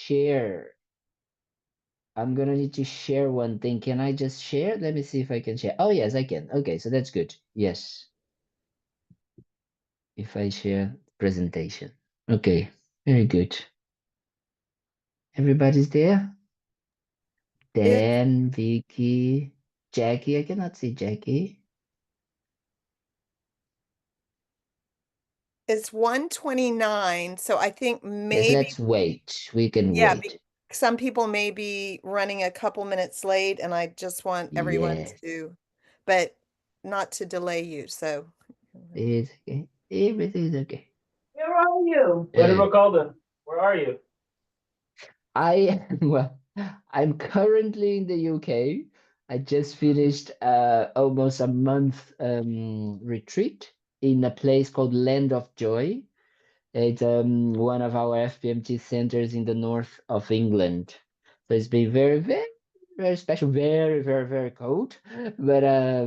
share. I'm gonna need to share one thing. Can I just share? Let me see if I can share. Oh, yes, I can. Okay, so that's good. Yes, if I share presentation. Okay, very good. Everybody's there? It Dan, Vicky, Jackie. I cannot see Jackie. is 1:29, so I think Yes, maybe, let's wait. We can yeah, wait. some people may be running a couple minutes late, and I just want everyone Yes, to, but not to delay you, so. it's okay. Everything's okay. Where are you? Venerable Kalden, where are you? I well, I'm currently in the UK. I just finished almost a month retreat in a place called Land of Joy. It's one of our FPMT centers in the north of England. So it's been very, very, very special, very, very, very cold, but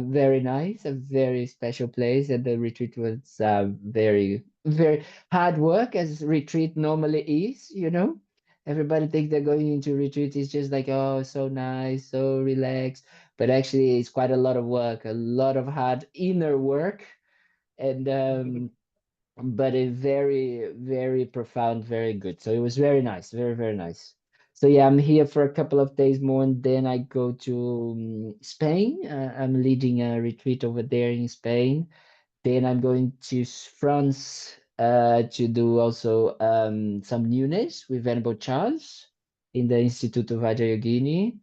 very nice, a very special place. And the retreat was very, very hard work as retreat normally is, you know. Everybody thinks they're going into retreat is just like, oh, so nice, so relaxed. But actually, it's quite a lot of work, a lot of hard inner work. And but a very, very profound, very good. So it was very nice, very, very nice. So yeah, I'm here for a couple of days more, and then I go to Spain. I'm leading a retreat over there in Spain. Then I'm going to France to do also some newness with Venerable Charles in the Institute of Vajra Yogini.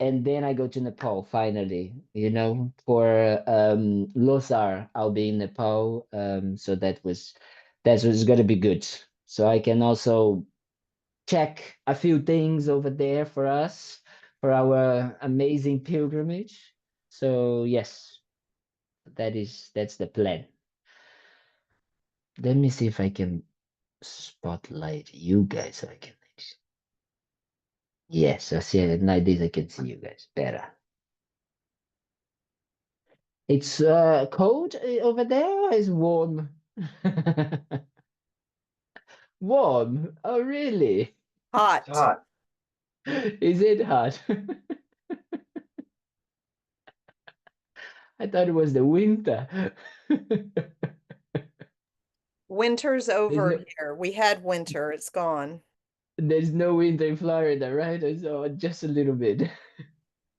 And then I go to Nepal finally, you know, for Losar. I'll be in Nepal. So that was gonna be good. So I can also check a few things over there for us for our amazing pilgrimage. So yes, that's the plan. Let me see if I can spotlight you guys so I can. Yes, I see it. Like this, I can see you guys better. It's cold over there or is warm? Warm? Oh, really? It's Hot. hot. Is it hot? I thought it was the winter. Winter's There's over no, here. We had winter, it's gone. there's no winter in Florida, right? I saw just a little bit.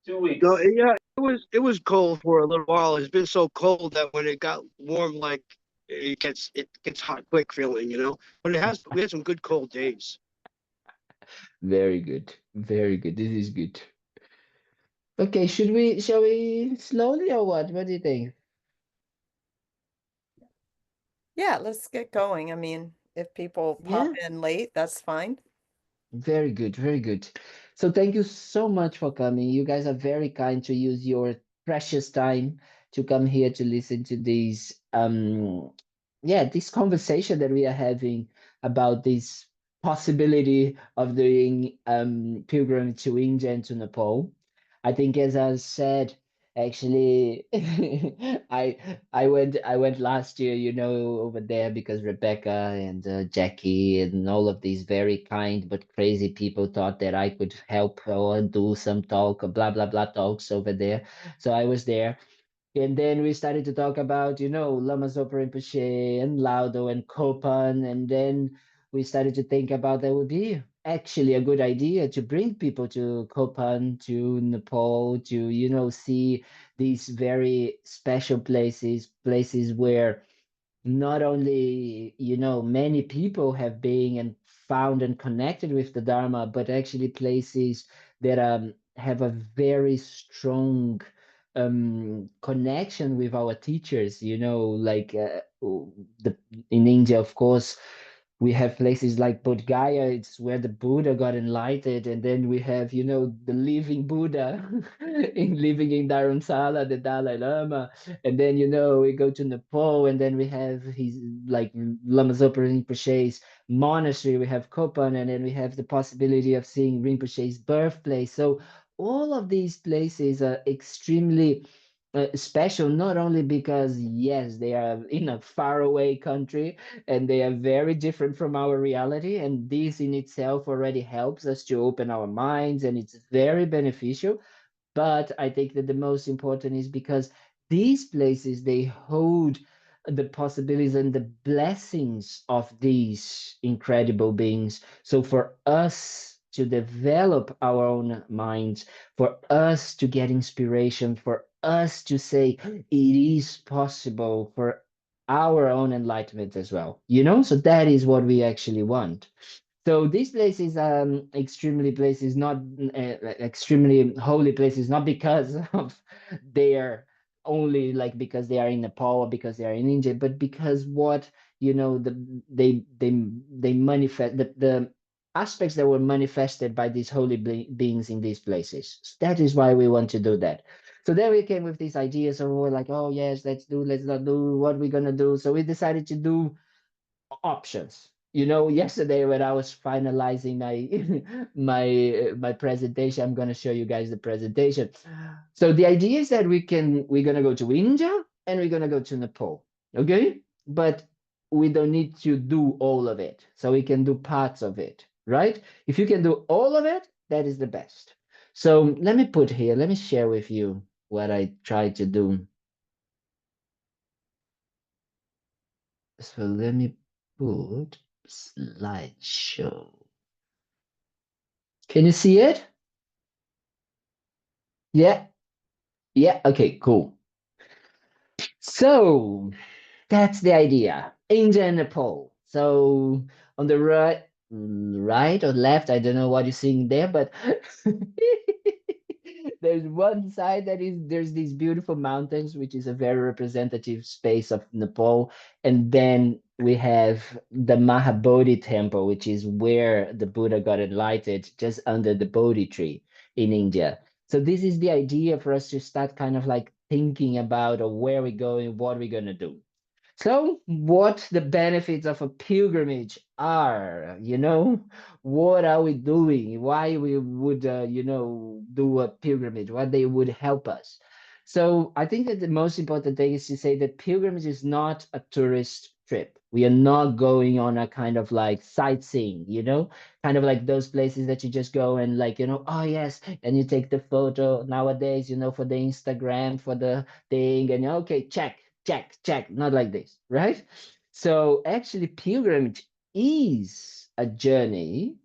2 weeks. No, yeah, it was cold for a little while. It's been so cold that when it got warm, like it gets hot quick feeling, you know. But we had some good cold days. Very good. Very good. This is good. Okay, shall we slowly or what? What do you think? Yeah, let's get going. I mean, if people pop Yeah? in late, that's fine. Very good, very good. So thank you so much for coming. You guys are very kind to use your precious time to come here to listen to these yeah, this conversation that we are having about this possibility of doing pilgrim to India and to Nepal. I think as I said, actually I I went last year, you know, over there because Rebecca and Jackie and all of these very kind but crazy people thought that I could help or do some talk, blah blah blah talks over there. So I was there. And then we started to talk about, you know, Lama Zopa Rinpoche and Laudo and Kopan. And then we started to think about that would be actually a good idea to bring people to Kopan, to Nepal, to, you know, see these very special places, places where not only, you know, many people have been and found and connected with the Dharma, but actually places that have a very strong connection with our teachers, you know, like in India, of course, we have places like Bodh Gaya, it's where the Buddha got enlightened, and then we have, you know, the living Buddha in living in Dharamsala, the Dalai Lama, and then, you know, we go to Nepal, and then we have his like Lama Zopa Rinpoche's monastery, we have Kopan, and then we have the possibility of seeing Rinpoche's birthplace. So all of these places are extremely special not only because yes they are in a faraway country and they are very different from our reality, and this in itself already helps us to open our minds and it's very beneficial. But I think that the most important is because these places they hold the possibilities and the blessings of these incredible beings. So for us to develop our own minds, for us to get inspiration, for us to say it is possible for our own enlightenment as well, you know, so that is what we actually want. So this place is extremely places, not extremely holy places, not because of their only like because they are in Nepal or because they are in India, but because what you know they manifest the aspects that were manifested by these holy beings in these places. So that is why we want to do that. So then we came with these ideas, and we're like, oh yes, let's do, let's not do, what we're gonna do. So we decided to do options. You know, yesterday when I was finalizing my my presentation, I'm gonna show you guys the presentation. So the idea is that we're gonna go to India and we're gonna go to Nepal. Okay, but we don't need to do all of it. So we can do parts of it, right? If you can do all of it, that is the best. So let me put here, let me share with you what I tried to do. So let me put slideshow. Can you see it? Yeah. Yeah. Okay, cool. So that's the idea. India and Nepal. So on the right or left, I don't know what you're seeing there, but there's one side that is there's these beautiful mountains, which is a very representative space of Nepal, and then we have the Mahabodhi temple, which is where the Buddha got enlightened, just under the Bodhi tree in India. So this is the idea for us to start kind of like thinking about or where we're going, what we're gonna do. So, what the benefits of a pilgrimage are, you know, what are we doing? Why we would, you know, do a pilgrimage? What they would help us. So, I think that the most important thing is to say that pilgrimage is not a tourist trip. We are not going on a kind of like sightseeing, you know, kind of like those places that you just go and like, you know, oh yes, and you take the photo nowadays, you know, for the Instagram, for the thing, and okay, check check, check, not like this, right? So actually, pilgrimage is a journey,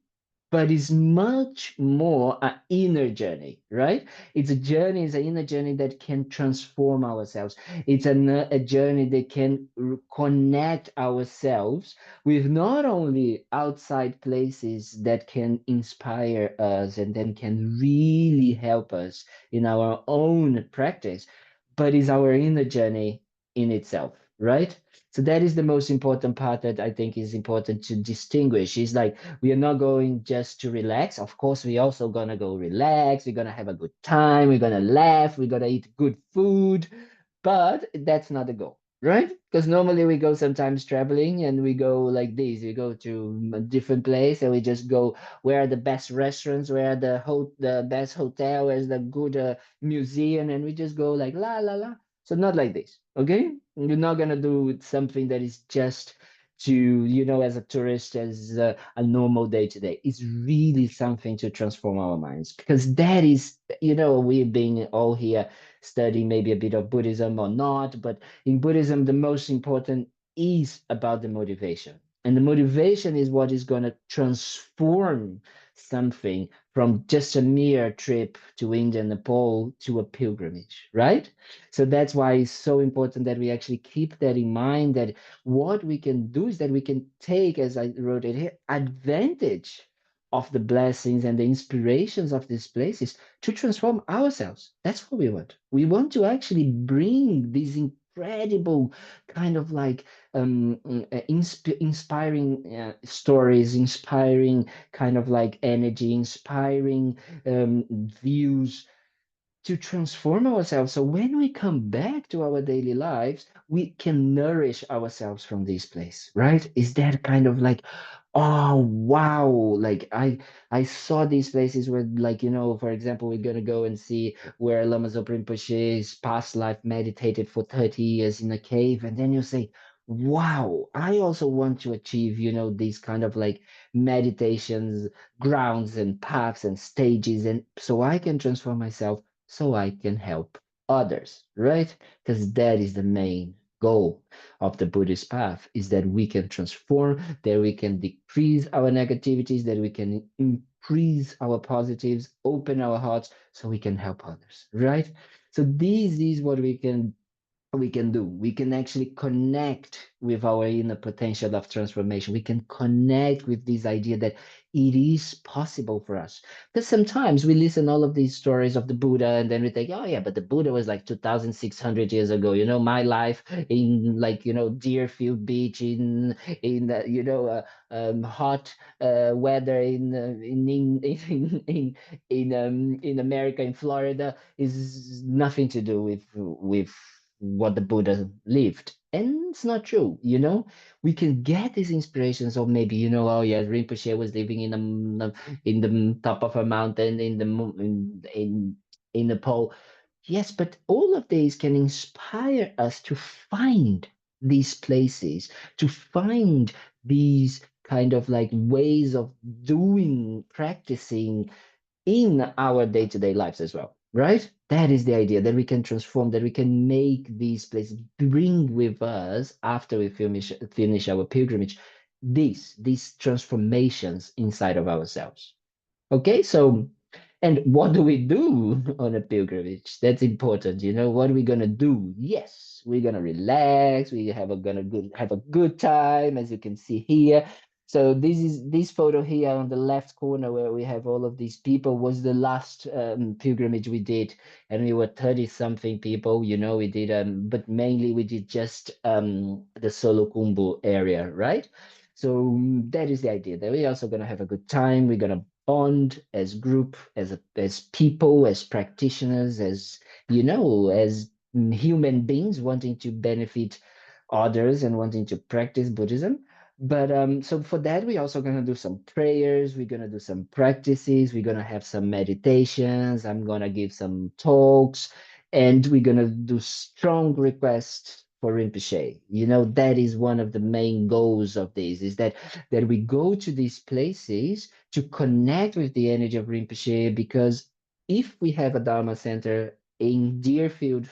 but it's much more an inner journey, right? It's a journey, it's an inner journey that can transform ourselves. It's a journey that can connect ourselves with not only outside places that can inspire us and then can really help us in our own practice, but is our inner journey in itself, right? So that is the most important part that I think is important to distinguish. Is like we are not going just to relax. Of course, we're also gonna go relax. We're gonna have a good time. We're gonna laugh. We're gonna eat good food, but that's not the goal, right? Because normally we go sometimes traveling and we go like this. We go to a different place and we just go where are the best restaurants, where are the best hotel, where's the good museum, and we just go like la la la. So not like this, okay? You're not gonna do something that is just to, you know, as a tourist, as a normal day to day. It's really something to transform our minds because that is, you know, we've been all here studying maybe a bit of Buddhism or not, but in Buddhism, the most important is about the motivation. And the motivation is what is going to transform something from just a mere trip to India and Nepal to a pilgrimage, right? So that's why it's so important that we actually keep that in mind, that what we can do is that we can take, as I wrote it here, advantage of the blessings and the inspirations of these places to transform ourselves. That's what we want. We want to actually bring these incredible kind of like inspiring stories, inspiring kind of like energy, inspiring views to transform ourselves. So when we come back to our daily lives, we can nourish ourselves from this place, right? Is that kind of like, oh wow, like I saw these places where, like, you know, for example, we're gonna go and see where Lama Zopa Rinpoche's past life meditated for 30 years in a cave, and then you say, wow, I also want to achieve, you know, these kind of like meditations, grounds and paths and stages, and so I can transform myself, so I can help others, right? Because that is the main goal of the Buddhist path, is that we can transform, that we can decrease our negativities, that we can increase our positives, open our hearts, so we can help others, right? So this is what we can do. We can actually connect with our inner potential of transformation. We can connect with this idea that it is possible for us. Because sometimes we listen all of these stories of the Buddha, and then we think, oh yeah, but the Buddha was like 2,600 years ago. You know, my life in, like, you know, Deerfield Beach in you know, hot weather in America, in Florida, is nothing to do with what the Buddha lived. And it's not true, you know. We can get these inspirations of, maybe, you know, oh yeah, Rinpoche was living in the top of a mountain in Nepal. Yes, but all of these can inspire us to find these places, to find these kind of like ways of doing, practicing in our day-to-day lives as well, right? That is the idea, that we can transform, that we can make these places, bring with us after we finish our pilgrimage, these transformations inside of ourselves. Okay, so, and what do we do on a pilgrimage? That's important, you know. What are we gonna do? Yes, we're gonna relax. We have a good time, as you can see here. So this is this photo here on the left corner, where we have all of these people, was the last pilgrimage we did, and we were 30 something people. You know, we did but mainly we did just the Solo area, right? So that is the idea, that we're also gonna have a good time. We're gonna bond as group, as people, as practitioners, as, you know, as human beings wanting to benefit others and wanting to practice Buddhism. But so for that, we're also gonna do some prayers. We're gonna do some practices. We're gonna have some meditations. I'm gonna give some talks, and we're gonna do strong requests for Rinpoche. You know, that is one of the main goals of this, is that we go to these places to connect with the energy of Rinpoche, because if we have a Dharma center in Deerfield,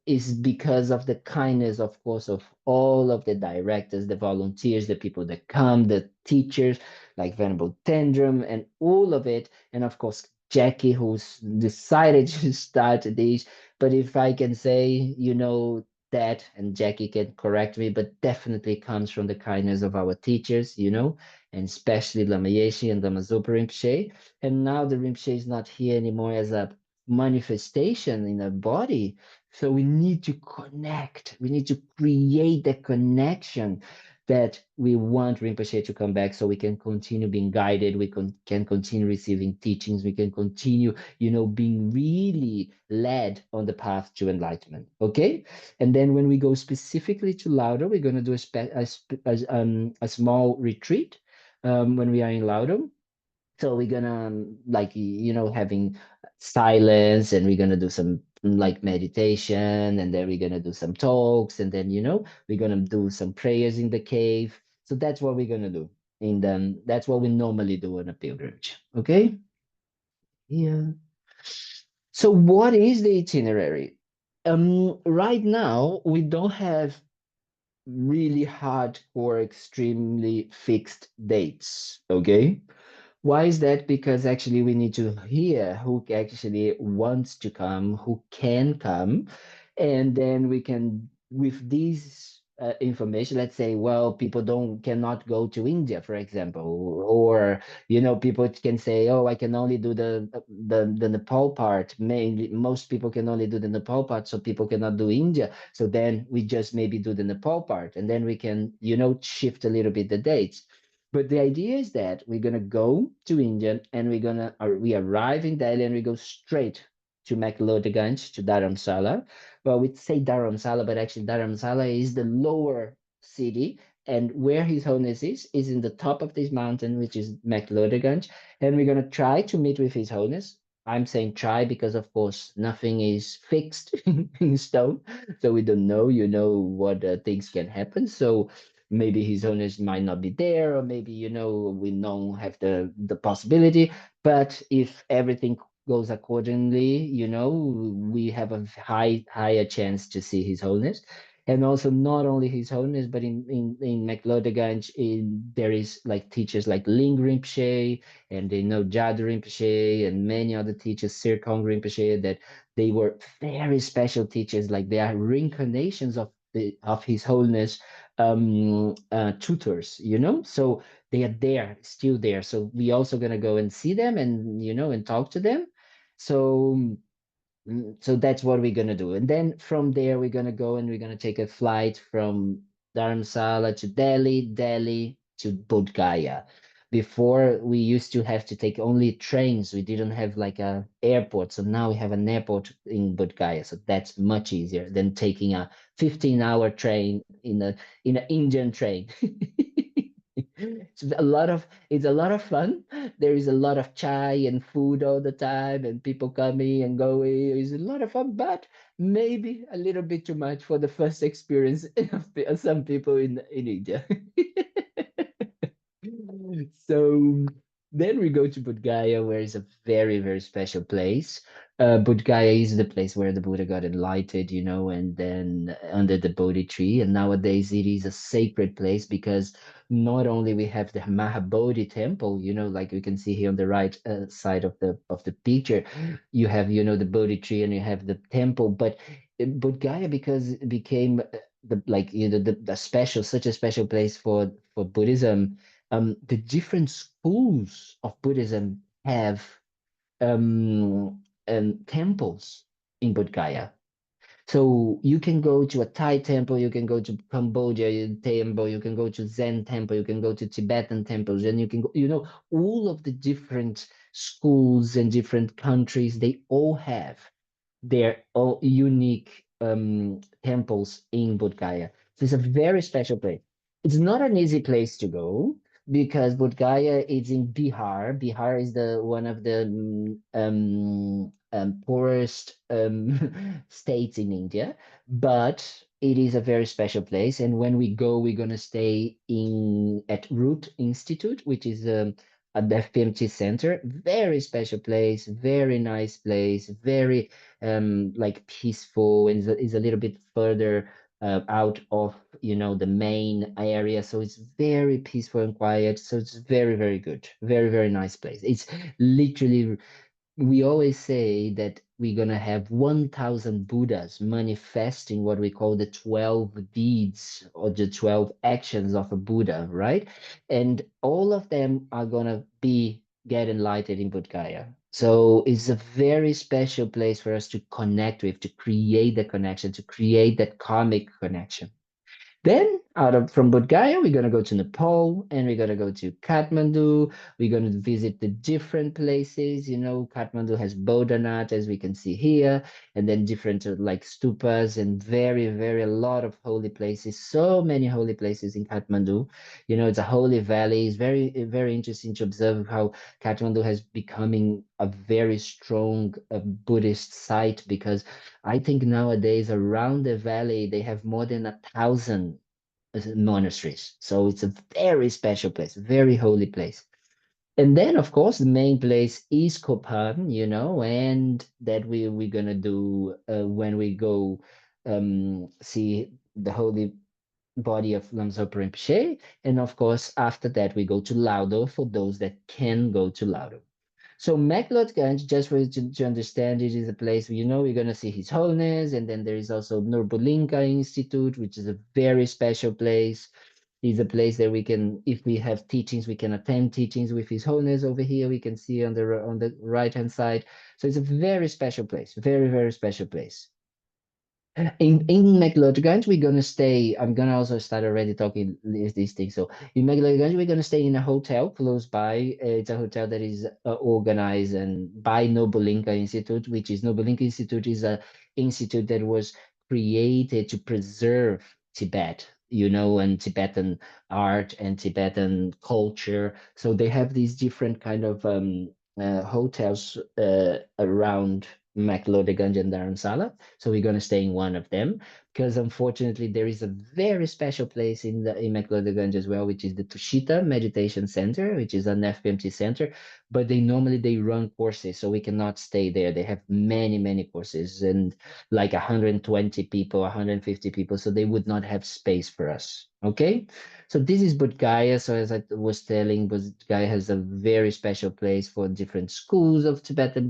is because of the kindness, of course, of all of the directors, the volunteers, the people that come, the teachers, like Venerable Tendrum, and all of it. And of course, Jackie, who's decided to start this. But if I can say, you know, that, and Jackie can correct me, but definitely comes from the kindness of our teachers, you know, and especially Lama Yeshe and Lama Zopa Rinpoche. And now the Rinpoche is not here anymore as a manifestation in a body. So we need to connect. We need to create the connection that we want Rinpoche to come back, so we can continue being guided. We can continue receiving teachings. We can continue, you know, being really led on the path to enlightenment. Okay. And then when we go specifically to Laudo, we're going to do a small retreat when we are in Laudo. So we're gonna like, you know, having silence, and we're gonna do some like meditation, and then we're gonna do some talks, and then, you know, we're gonna do some prayers in the cave. So that's what we're gonna do. And that's what we normally do on a pilgrimage. Okay. Yeah. So what is the itinerary? Right now we don't have really hardcore, extremely fixed dates. Okay. Why is that? Because actually we need to hear who actually wants to come, who can come, and then we can, with these information, let's say, well, people don't cannot go to India, for example, or, you know, people can say, oh, I can only do the Nepal part. Mainly, most people can only do the Nepal part, so people cannot do India. So then we just maybe do the Nepal part, and then we can, you know, shift a little bit the dates. But the idea is that we're gonna go to India, and we arrive in Delhi, and we go straight to McLeodganj, to Dharamsala. Well, we say Dharamsala, but actually Dharamsala is the lower city, and where His Holiness is in the top of this mountain, which is McLeodganj, and we're gonna try to meet with His Holiness. I'm saying try because, of course, nothing is fixed in stone, so we don't know, what things can happen. So maybe His Holiness might not be there, or maybe, we don't have the possibility. But if everything goes accordingly, we have a higher chance to see His Holiness. And also not only His Holiness, but in McLeodganj, there is like teachers like Ling Rinpoche, and they know Jadu Rinpoche and many other teachers, Sirkong Rinpoche, that they were very special teachers. Like they are reincarnations of His Holiness tutors, So they are there, still there. So we also gonna go and see them, and and talk to them. So so that's what we're gonna do. And then from there, we're gonna go and we're gonna take a flight from Dharamsala to Delhi, Delhi to Bodh Gaya. Before we used to have to take only trains. We didn't have like a airport. So now we have an airport in Bodh Gaya. So that's much easier than taking a 15-hour train in an Indian train. It's a lot of fun. There is a lot of chai and food all the time, and people coming and going. It's a lot of fun, but maybe a little bit too much for the first experience of some people in India. So then we go to Bodh Gaya, where is a very, very special place. Bodh Gaya is the place where the Buddha got enlightened, and then under the Bodhi tree. And nowadays it is a sacred place because not only we have the Mahabodhi temple, like we can see here on the right side of the picture, you have, the Bodhi tree and you have the temple, but Bodh Gaya, because it became such a special place for Buddhism. The different schools of Buddhism have temples in Bodh Gaya. So you can go to a Thai temple, you can go to Cambodia temple, you can go to Zen temple, you can go to Tibetan temples, and you can go, all of the different schools and different countries, they all have their own unique temples in Bodh Gaya. So it's a very special place. It's not an easy place to go because Bodh Gaya is in Bihar. Bihar is the one of the poorest states in India, but it is a very special place. And when we go, we're gonna stay at Root Institute, which is at the FPMT Center. Very special place, very nice place, very like peaceful, and is a little bit further out of the main area, so it's very peaceful and quiet. So it's very, very good, very, very nice place. It's literally, we always say that we're going to have 1,000 Buddhas manifesting what we call the 12 deeds or the 12 actions of a Buddha, right? And all of them are going to get enlightened in Bodh Gaya. So it's a very special place for us to connect with, to create the connection, to create that karmic connection. Then from Bodh Gaya, we're gonna go to Nepal and we're gonna go to Kathmandu. We're gonna visit the different places. Kathmandu has Bodhanath, as we can see here, and then different like stupas and very, very a lot of holy places. So many holy places in Kathmandu. It's a holy valley. It's very, very interesting to observe how Kathmandu has becoming a very strong Buddhist site, because I think nowadays around the valley they have more than 1,000 monasteries. So it's a very special place, very holy place. And then, of course, the main place is Kopan, and that we're gonna do when we go see the holy body of Lamso Rinpoche. And of course, after that, we go to Lawudo for those that can go to Lawudo. So McLeodganj, just for you to understand, it is a place where, we're going to see His Holiness. And then there is also Nurbulinka Institute, which is a very special place. It's a place that we can, if we have teachings, we can attend teachings with His Holiness over here. We can see on the right-hand side. So it's a very special place, very, very special place. In McLeodganj, we're gonna stay. I'm gonna also start already talking these things. So in McLeodganj, we're gonna stay in a hotel close by. It's a hotel that is organized and by Nobulinka Institute, which is Nobulinka Institute is a institute that was created to preserve Tibet, you know, and Tibetan art and Tibetan culture. So they have these different kind of hotels around McLeodganj and Dharamsala. So we're going to stay in one of them because unfortunately there is a very special place in McLeodganj as well, which is the Tushita Meditation Center, which is an FPMT center, but they run courses, so we cannot stay there. They have many courses and like 120 people, 150 people, so they would not have space for us. Okay, so this is Bodh Gaya. So as I was telling, Bodh Gaya has a very special place for different schools of Tibetan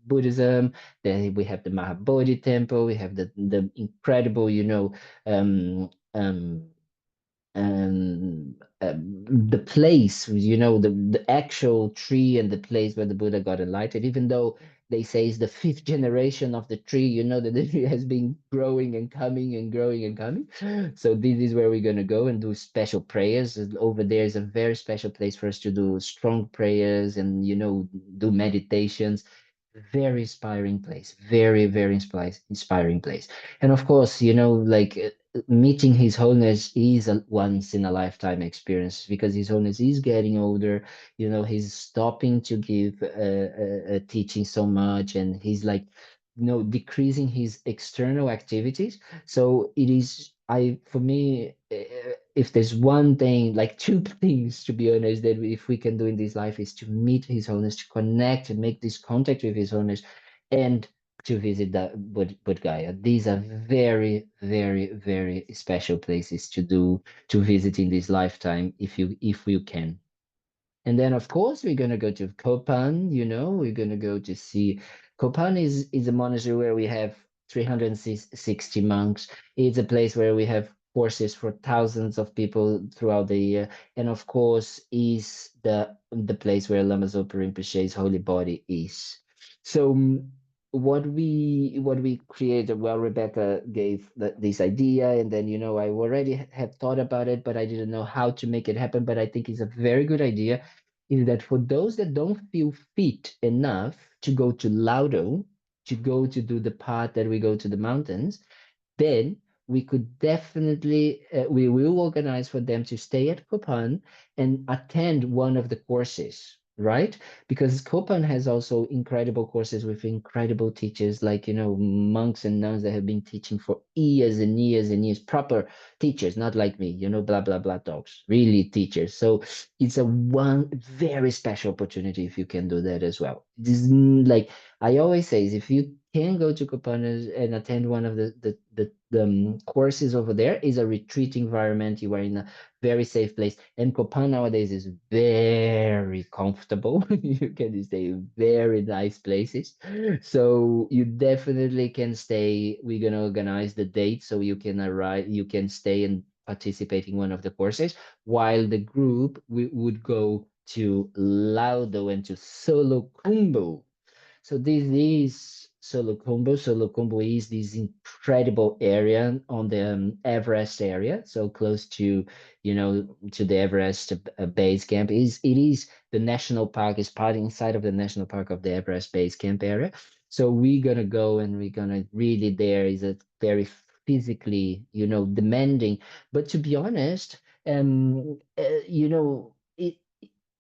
Buddhism. Then we have the Mahabodhi temple. We have the incredible, you know, um, um, the place, you know, the actual tree and the place where the Buddha got enlightened, even though they say it's the fifth generation of the tree, you know, that the tree has been growing and coming and growing and coming. So this is where we're going to go and do special prayers. And over there is a very special place for us to do strong prayers and, you know, do meditations. Very inspiring place, very inspiring place. And of course, you know, like meeting His Holiness is a once in a lifetime experience because His Holiness is getting older. You know, he's stopping to give teaching so much, and he's like, you know, decreasing his external activities. So it is, for me, if there's one thing, like two things, to be honest, that if we can do in this life is to meet His Holiness, to connect and make this contact with His Holiness, and to visit the Bodh Gaya. These are very special places to do, to visit in this lifetime if you can. And then of course we're gonna go to Kopan, you know, we're gonna go to see Kopan is a monastery where we have 360 monks. It's a place where we have courses for thousands of people throughout the year. And of course is the place where Lama Zopa Rinpoche's holy body is. So what we created, well, Rebecca gave this idea, and then, you know, I already had thought about it, but I didn't know how to make it happen. But I think it's a very good idea, is that for those that don't feel fit enough to go to Lawudo, to go to do the part that we go to the mountains, then we could definitely, we will organize for them to stay at Kopan and attend one of the courses, right? Because Kopan has also incredible courses with incredible teachers, like, you know, monks and nuns that have been teaching for years and years and years, proper teachers, not like me, you know, blah, blah, blah talks, really teachers. So it's a one very special opportunity if you can do that as well. This is like, I always say is if you can go to Copanas and attend one of the courses over there, is a retreat environment. You are in a very safe place. And Copan nowadays is very comfortable. You can stay in very nice places. So you definitely can stay. We're gonna organize the date so you can arrive, you can stay and participate in one of the courses, while the group would go to Laudo and to Solo Kumbo. So this is Solukhumbu. Solukhumbu is this incredible area on the Everest area, so close to, you know, to the Everest base camp. It is the national park, is part inside of the national park of the Everest base camp area. So we're gonna go and we're gonna really, there is a very physically, you know, demanding. But to be honest, you know,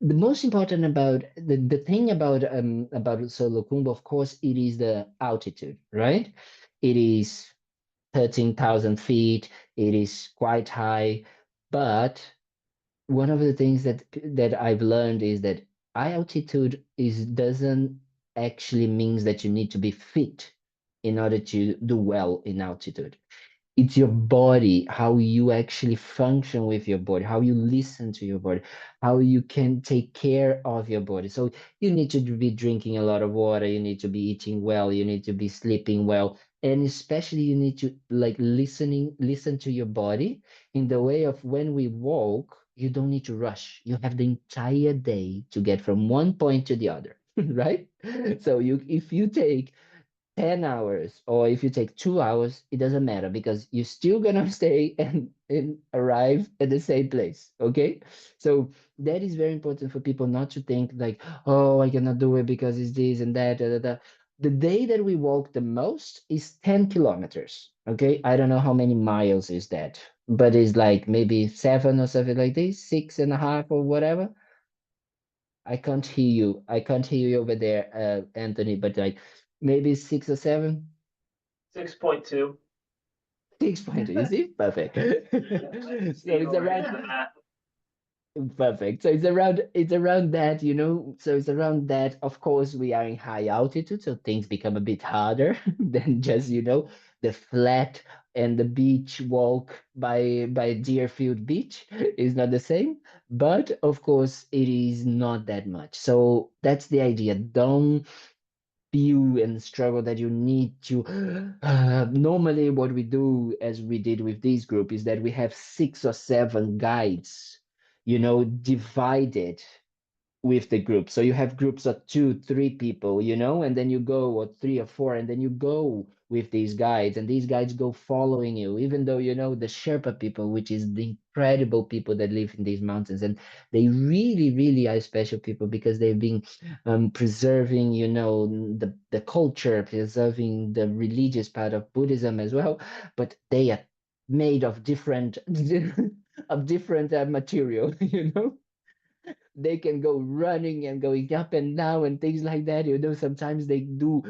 the most important about the thing about Solo Kumbo, of course, it is the altitude, right? It is 13,000 feet. It is quite high, but one of the things that I've learned is that high altitude is doesn't actually means that you need to be fit in order to do well in altitude. It's your body, how you actually function with your body, how you listen to your body, how you can take care of your body. So you need to be drinking a lot of water, you need to be eating well, you need to be sleeping well, and especially you need to like listen to your body in the way of when we walk, you don't need to rush. You have the entire day to get from one point to the other, right? So you if you take 10 hours or if you take 2 hours, it doesn't matter because you're still gonna stay and arrive at the same place. Okay. So that is very important for people not to think like, oh, I cannot do it because it's this and that. Da, da, da. The day that we walk the most is 10 kilometers. Okay. I don't know how many miles is that, but it's like maybe 7 or something like this, 6.5 or whatever. I can't hear you. I can't hear you over there, Anthony, but like maybe 6 or 7. 6.2. 6.2. You see? Perfect. So it's around perfect. So it's around that, So it's around that. Of course, we are in high altitude, so things become a bit harder than just, the flat and the beach walk by Deerfield Beach is not the same. But of course, it is not that much. So that's the idea. Don't feel and struggle that you need to normally what we do as we did with this group is that we have 6 or 7 guides divided with the group. So you have groups of 2, 3 people, and then you go, or 3 or 4, and then you go with these guides, and these guides go following you, even though the Sherpa people, which is the incredible people that live in these mountains, and they really, really are special people because they've been preserving, the culture, preserving the religious part of Buddhism as well, but they are made of different of different material, they can go running and going up and down and things like that. Sometimes they do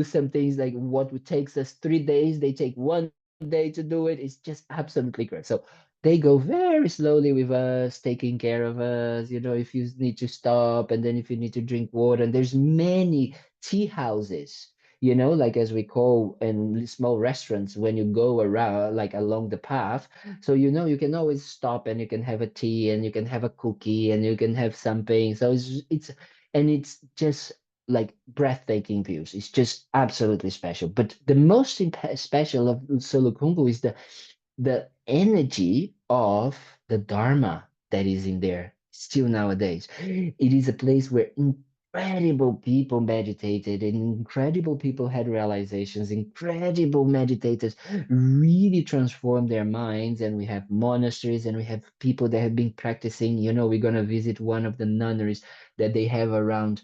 some things like what would takes us 3 days, they take one day to do it. It's just absolutely great. So they go very slowly with us, taking care of us. If you need to stop, and then if you need to drink water, and there's many tea houses. Like as we call in small restaurants when you go around like along the path, so you can always stop and you can have a tea and you can have a cookie and you can have something. So it's just like breathtaking views. It's just absolutely special. But the most special of Solukhumbu is the energy of the Dharma that is in there still nowadays. It is a place where incredible people meditated and incredible people had realizations, incredible meditators really transformed their minds. And we have monasteries and we have people that have been practicing. We're going to visit one of the nunneries that they have around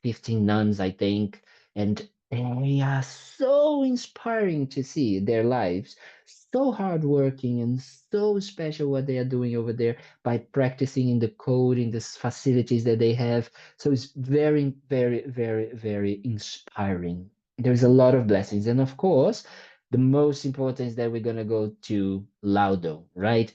15 nuns, I think. And they are so inspiring to see their lives, so hardworking and so special what they are doing over there by practicing in the code, in the facilities that they have. So it's very, very, very, very inspiring. There's a lot of blessings. And of course, the most important is that we're going to go to Laudo, right?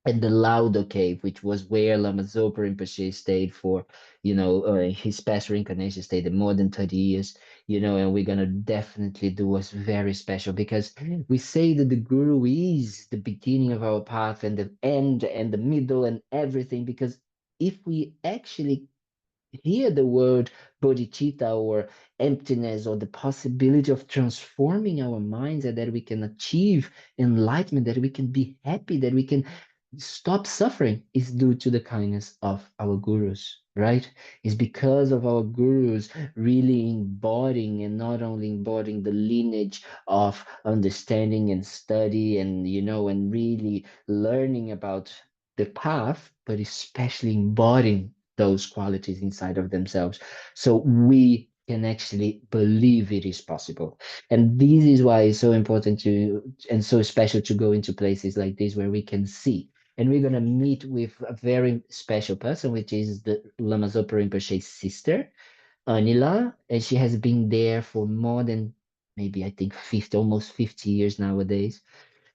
And the Lawudo cave, which was where Lama Zopa Rinpoche stayed for, his past reincarnation stayed more than 30 years, and we're going to definitely do what's very special because we say that the Guru is the beginning of our path and the end and the middle and everything, because if we actually hear the word bodhicitta or emptiness or the possibility of transforming our minds and that we can achieve enlightenment, that we can be happy, that we can stop suffering, is due to the kindness of our gurus, right? It's because of our gurus really embodying, and not only embodying the lineage of understanding and study and and really learning about the path, but especially embodying those qualities inside of themselves, so we can actually believe it is possible. And this is why it's so important to and so special to go into places like this where we can see. And we're going to meet with a very special person, which is the Lama Zopa Rinpoche's sister, Anila, and she has been there for more than maybe I think 50, almost 50 years nowadays.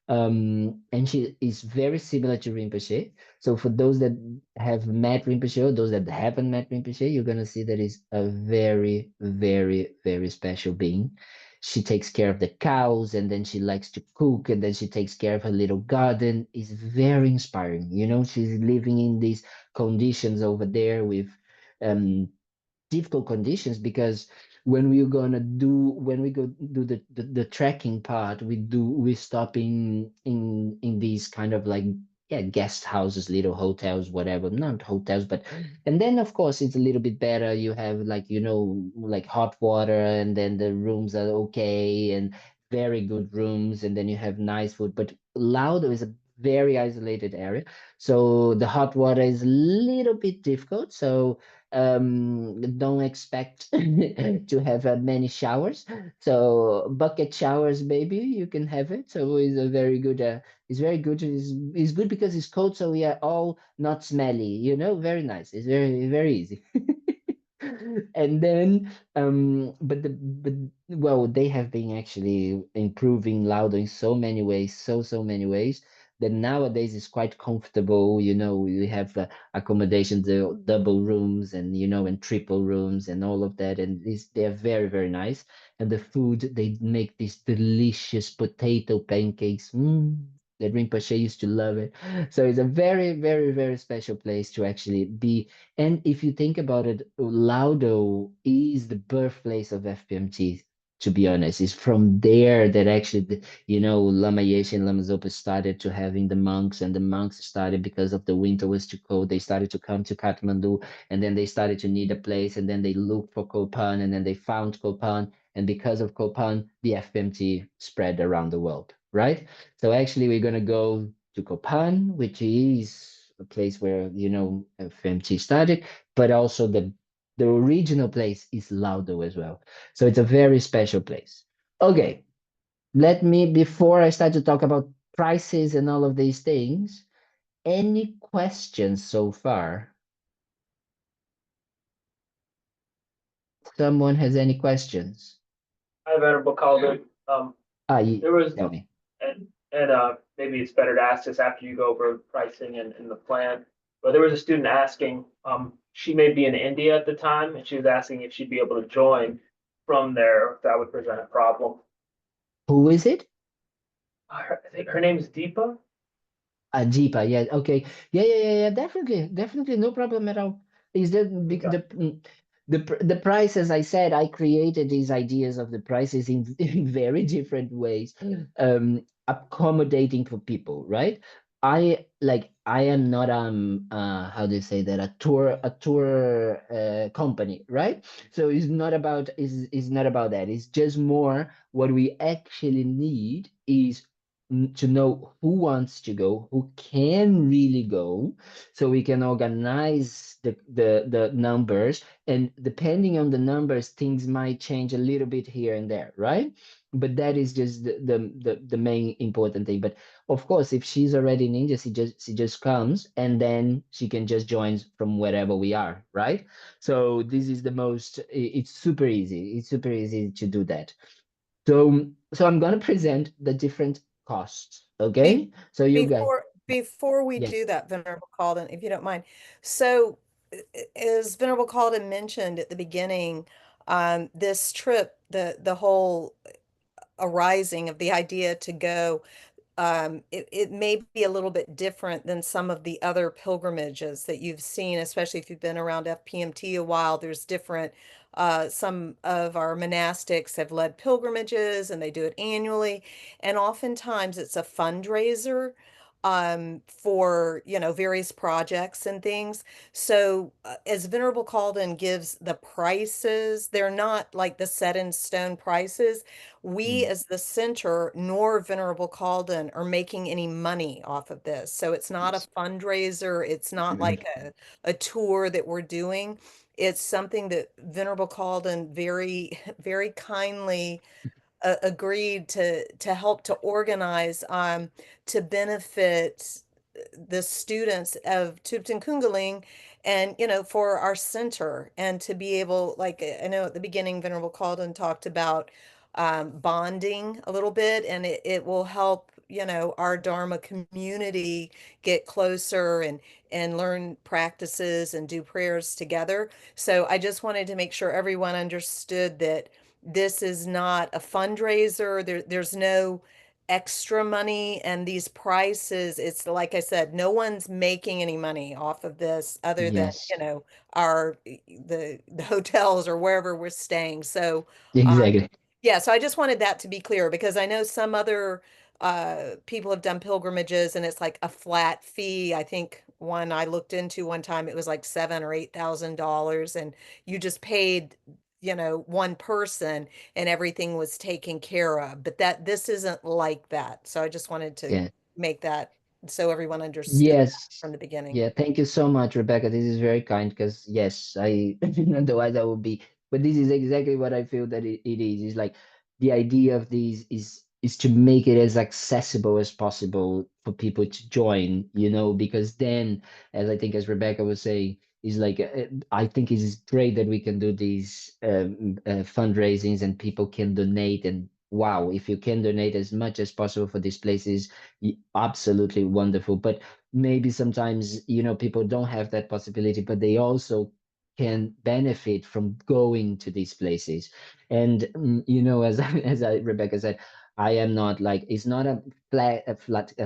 And she is very similar to Rinpoche. So for those that have met Rinpoche, or those that haven't met Rinpoche, you're gonna see that is a very, very, very special being. She takes care of the cows, and then she likes to cook, and then she takes care of her little garden. It's very inspiring. She's living in these conditions over there with um difficult conditions, because when we go do the trekking part, we stop in these kind of like yeah, guest houses, little hotels, whatever, not hotels, but and then of course it's a little bit better. You have like, you know, like hot water, and then the rooms are okay and very good rooms, and then you have nice food. But Laudo is a very isolated area, so the hot water is a little bit difficult. So don't expect to have many showers. So bucket showers, maybe you can have it. So it's a very good. It's very good. It's good because it's cold, so we are all not smelly. You know, very nice. It's very easy. And then but well, they have been actually improving Laudo in so many ways, so many ways, that nowadays is quite comfortable. You know, we have accommodations, the double rooms, and you know, and triple rooms and all of that, and they're very nice. And the food, they make these delicious potato pancakes. That Rinpoche used to love it. So it's a very special place to actually be. And if you think about it, Laudo is the birthplace of FPMT, to be honest. It's from there that actually, you know, Lama Yeshe and Lama Zopa started to having the monks, and the monks started because of the winter was too cold. They started to come to Kathmandu, and then they started to need a place, and then they looked for Kopan, and then they found Kopan. And because of Kopan, the FPMT spread around the world, right? So actually, we're going to go to Kopan, which is a place where, you know, FMT started, but also the original place is Laudo as well. So it's a very special place. Okay, let me, before I start to talk about prices and all of these things, any questions so far? Someone has any questions? Hi, Venerable Kalden. There was, Tell me. and maybe it's better to ask this after you go over pricing and the plan. But there was a student asking, she may be in India at the time, and she was asking if she'd be able to join from there, if that would present a problem. Who is it? I think her name is Deepa. Jeepa, yeah, okay. Yeah, definitely, no problem at all. Is that the price, as I said, I created these ideas of the prices in very different ways, accommodating for people, right? I am not how do you say that, a tour company, right? So it's not about that. It's just more what we actually need is to know who wants to go, who can really go, so we can organize the numbers. And depending on the numbers, things might change a little bit here and there, right? But that is just the main important thing. But of course, if she's already in India, she just comes, and then she can just join from wherever we are, right? So this is the most. It's super easy. It's super easy to do that. So I'm gonna present the different costs. Okay. So you guys, Before we yes. do that, Venerable Kalden, if you don't mind. So as Venerable Kalden mentioned at the beginning, this trip, the whole arising of the idea to go, it may be a little bit different than some of the other pilgrimages that you've seen, especially if you've been around FPMT a while. There's different, some of our monastics have led pilgrimages and they do it annually. And oftentimes it's a fundraiser for, you know, various projects and things. So as Venerable Kalden gives the prices, they're not like the set in stone prices. We Mm, as the center nor Venerable Kalden are making any money off of this. So it's not a yes. fundraiser. It's not Mhm. like a tour that we're doing. It's something that Venerable Kalden very, very kindly agreed to help to organize to benefit the students of Thubten Kungaling and you know for our center and to be able like I know at the beginning Venerable Kalden talked about bonding a little bit and it will help you know our Dharma community get closer and learn practices and do prayers together. So I just wanted to make sure everyone understood that this is not a fundraiser. There's no extra money and these prices, it's like I said, no one's making any money off of this other than, Yes, you know, our the hotels or wherever we're staying. So exactly. yeah, so I just wanted that to be clear because I know some other people have done pilgrimages and it's like a flat fee. I think one I looked into one time, it was like $7,000 or $8,000, and you just paid, one person and everything was taken care of. But this isn't like that. So I just wanted to Yeah. make that so everyone understood Yes. from the beginning. Yeah, thank you so much, Rebecca. This is very kind because yes, otherwise I would be, but this is exactly what I feel that it is. It's like the idea of these is to make it as accessible as possible for people to join, because then, as I think as Rebecca was saying, is like I think it is great that we can do these fundraisings and people can donate, and wow, if you can donate as much as possible for these places, absolutely wonderful. But maybe sometimes people don't have that possibility, but they also can benefit from going to these places. And as Rebecca said, I am not like, it's not a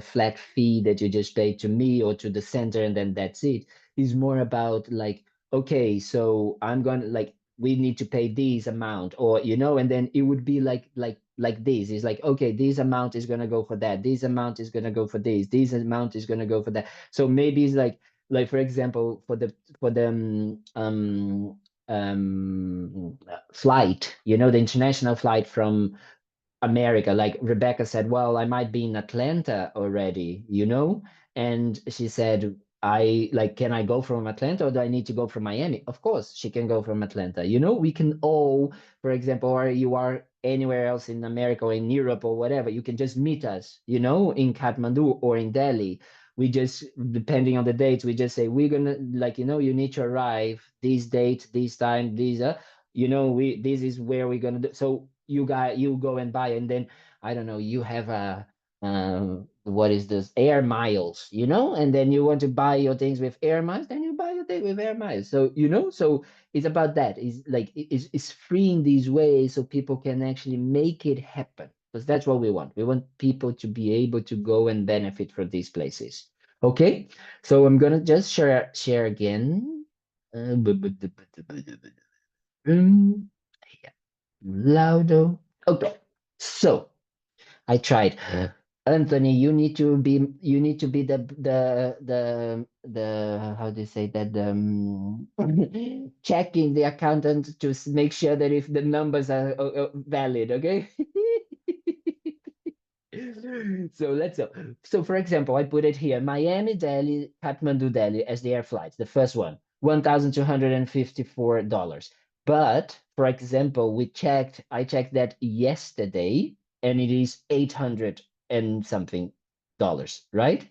flat fee that you just pay to me or to the center and then that's it. It's more about like, okay, so I'm gonna like, we need to pay this amount, or and then it would be like this. It's like, okay, this amount is gonna go for that, this amount is gonna go for this amount is gonna go for that. So maybe it's like for example, for the flight, the international flight from America, like Rebecca said, well, I might be in Atlanta already, and she said, I like, can I go from Atlanta or do I need to go from Miami? Of course, she can go from Atlanta. We can all, for example, or you are anywhere else in America or in Europe or whatever, you can just meet us, in Kathmandu or in Delhi. We just, depending on the dates, we just say, we're gonna, like, you need to arrive this date, this time, this is where we're gonna do. So you go and buy, and then I don't know, you have a what is this, air miles, and then you want to buy your things with air miles, then you buy your thing with air miles. So so it's about that. It's like it's free in these ways so people can actually make it happen, because that's what we want. We want people to be able to go and benefit from these places. Okay, so I'm gonna just share again. Yeah. Lawudo. Okay. So I tried. Anthony, you need to be the how do you say that, checking the accountant to make sure that if the numbers are valid, okay? So let's go. So for example, I put it here: Miami, Delhi, Kathmandu, Delhi as the air flights. The first one, $1,254. But for example, I checked that yesterday, and it is 800 and something dollars, right?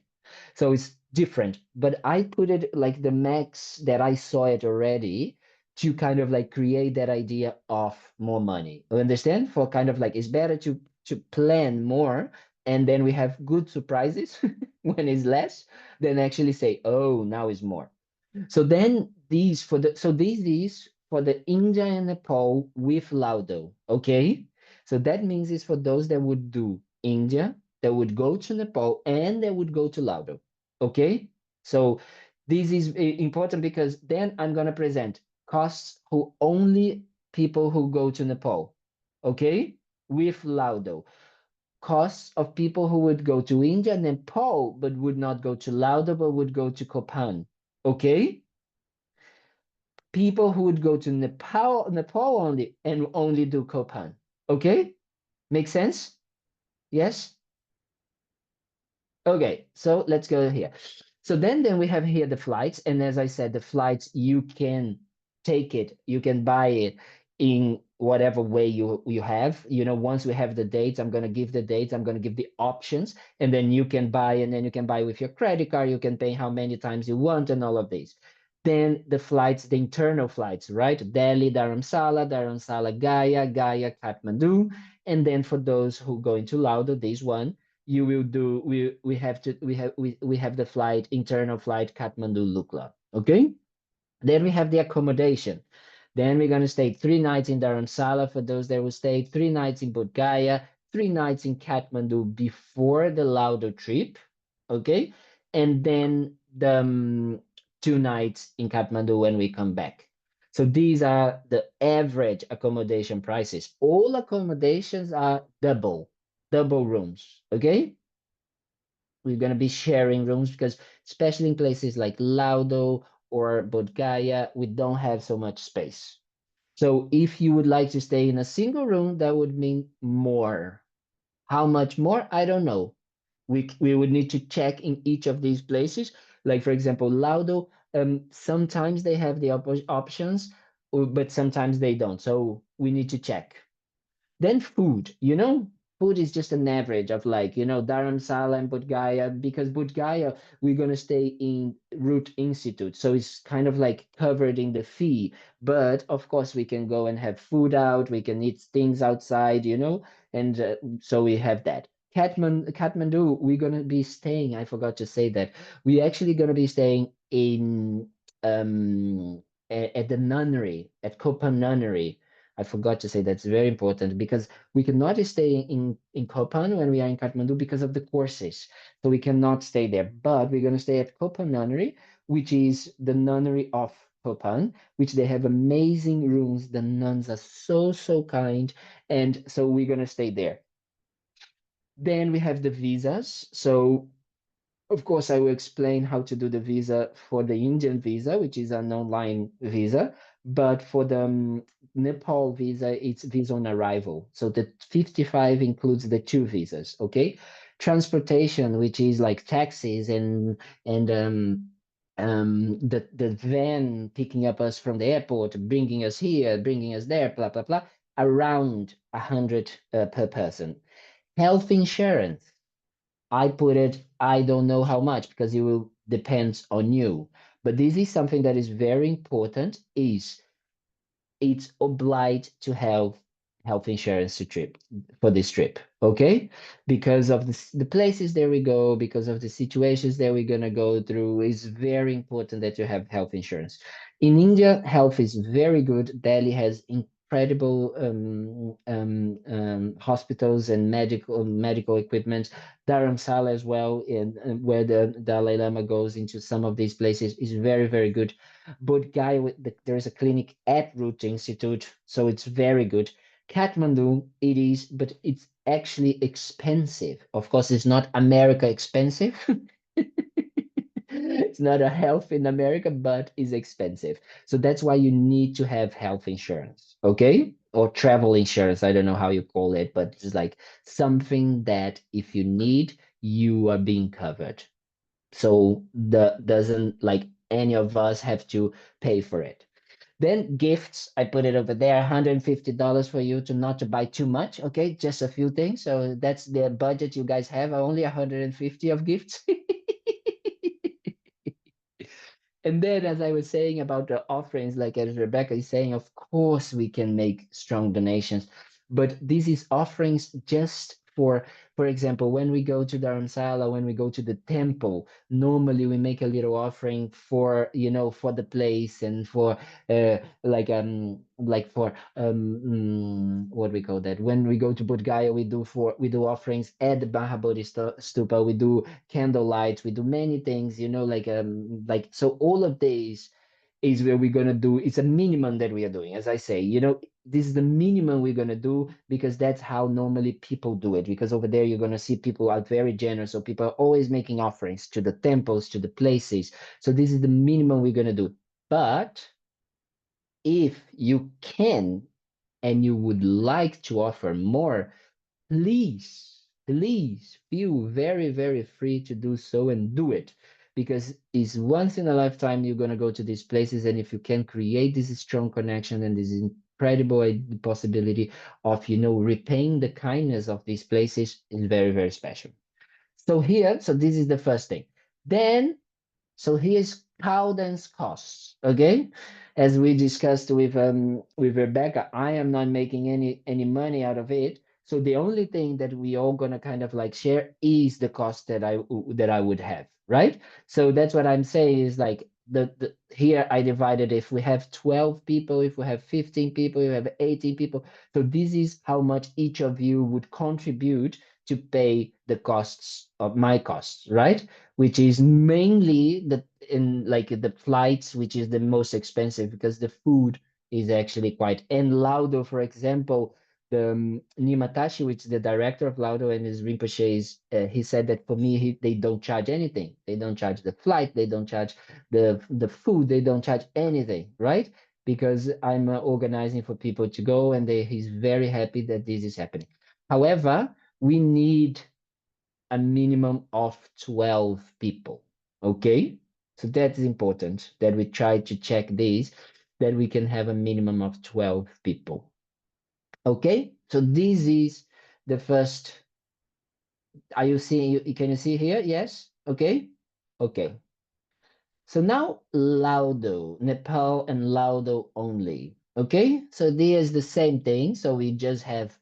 So it's different, but I put it like the max that I saw it already, to kind of like create that idea of more money. You understand? For kind of like, it's better to plan more, and then we have good surprises when it's less, than actually say, oh, now it's more. So then these is for the India and Nepal with Lawudo, okay? So that means it's for those that would do India, that would go to Nepal, and that would go to Lawudo, okay? So this is important, because then I'm gonna present costs who only people who go to Nepal, okay? With Lawudo. Costs of people who would go to India and Nepal, but would not go to Lawudo, but would go to Kopan, okay? People who would go to Nepal only, and only do Kopan. Okay, make sense? Yes. Okay, so let's go here. So then we have here the flights, and as I said, the flights, you can take it, you can buy it in whatever way you have. Once we have the dates, I'm gonna give the dates, I'm gonna give the options, and then you can buy, and then you can buy with your credit card. You can pay how many times you want, and all of these. Then the flights, the internal flights, right? Delhi, Dharamsala, Gaya, Kathmandu, and then for those who go into Lawudo, this one you will do we have the flight, internal flight, Kathmandu Lukla, okay? Then we have the accommodation. Then we're going to stay 3 nights in Dharamsala for those that will stay, 3 nights in Bodh Gaya, 3 nights in Kathmandu before the Lawudo trip, okay? And then the 2 nights in Kathmandu when we come back. So these are the average accommodation prices. All accommodations are double rooms, okay? We're gonna be sharing rooms because especially in places like Laudo or Bodh we don't have so much space. So if you would like to stay in a single room, that would mean more. How much more? I don't know. We would need to check in each of these places. Like for example, Laudo, sometimes they have the options, but sometimes they don't. So we need to check. Then food, food is just an average of like, Dharamsala and Bodh Gaya, because Bodh Gaya, we're going to stay in Root Institute. So it's kind of like covered in the fee. But of course, we can go and have food out, we can eat things outside, and so we have that. Kathmandu, we're going to be staying, I forgot to say that. We're actually going to be staying in at the nunnery, at Kopan Nunnery. I forgot to say that's very important because we cannot stay in Kopan when we are in Kathmandu because of the courses. So we cannot stay there. But we're going to stay at Kopan Nunnery, which is the nunnery of Kopan, which they have amazing rooms. The nuns are so, so kind. And so we're going to stay there. Then we have the visas. So of course, I will explain how to do the visa for the Indian visa, which is an online visa. But for the Nepal visa, it's visa on arrival. So the 55 includes the two visas, okay? Transportation, which is like taxis and the van picking up us from the airport, bringing us here, bringing us there, blah, blah, blah, around 100 per person. Health insurance. I put it, I don't know how much because it will depends on you. But this is something that is very important, is it's obliged to have health insurance to trip for this trip, okay? Because of the places there we go, because of the situations that we're gonna go through, it's very important that you have health insurance. In India, health is very good. Delhi has incredible hospitals and medical equipment. Dharamsala as well, where the Dalai Lama goes into some of these places, is very, very good. But there is a clinic at Root Institute, so it's very good. Kathmandu, it is, but it's actually expensive. Of course, it's not America expensive. It's not a health in America, but it's expensive. So that's why you need to have health insurance, okay? Or travel insurance. I don't know how you call it, but it's like something that if you need, you are being covered. So the doesn't like any of us have to pay for it. Then gifts, I put it over there, $150 for you to not to buy too much, okay? Just a few things. So that's the budget you guys have, only 150 of gifts. And then, as I was saying about the offerings, like as Rebecca is saying, of course we can make strong donations, but this is offerings just for example, when we go to Dharamsala, when we go to the temple, normally we make a little offering for, for the place and for for what we call that. When we go to Bodh Gaya, we do offerings at the Mahabodhi Stupa. We do candlelight. We do many things. So all of these is where we're gonna do. It's a minimum that we are doing. As I say, this is the minimum we're gonna do because that's how normally people do it. Because over there you're gonna see people are very generous. So people are always making offerings to the temples, to the places. So this is the minimum we're gonna do. But if you can and you would like to offer more, please feel very, very free to do so and do it, because it's once in a lifetime you're going to go to these places. And if you can create this strong connection and this incredible possibility of, repaying the kindness of these places, is very, very special. So this is the first thing. Then so here's Kalden's costs. Okay, as we discussed with Rebecca, I am not making any money out of it. So the only thing that we all gonna kind of like share is the cost that I would have, right? So that's what I'm saying is like the here I divided if we have 12 people, if we have 15 people, if we have 18 people. So this is how much each of you would contribute to pay the costs of my costs, right? Which is mainly the flights, which is the most expensive because the food is actually quite. And Laudo, for example, Nimatashi, which is the director of Lawudo and his Rinpoche's, he said that for me, they don't charge anything. They don't charge the flight, they don't charge the food, they don't charge anything, right? Because I'm organizing for people to go, and he's very happy that this is happening. However, we need a minimum of 12 people, okay? So that's important that we try to check this, that we can have a minimum of 12 people. Okay, so this is the first. Are you seeing? Can you see here? Yes. Okay. Okay. So now Lawudo, Nepal and Lawudo only. Okay. So there's the same thing. So we just have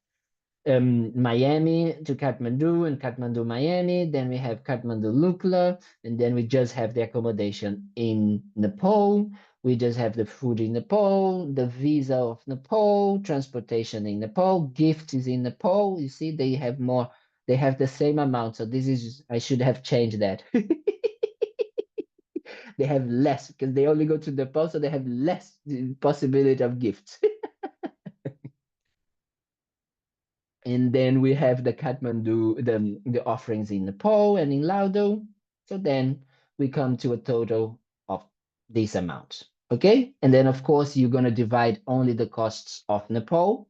Miami to Kathmandu and Kathmandu, Miami. Then we have Kathmandu, Lukla, and then we just have the accommodation in Nepal. We just have the food in Nepal, the visa of Nepal, transportation in Nepal, gifts is in Nepal. You see, they have more, they have the same amount. So this is, I should have changed that. They have less because they only go to Nepal, so they have less possibility of gifts. And then we have the Kathmandu, the offerings in Nepal and in Lawudo. So then we come to a total of this amount. Okay. And then, of course, you're going to divide only the costs of Nepal.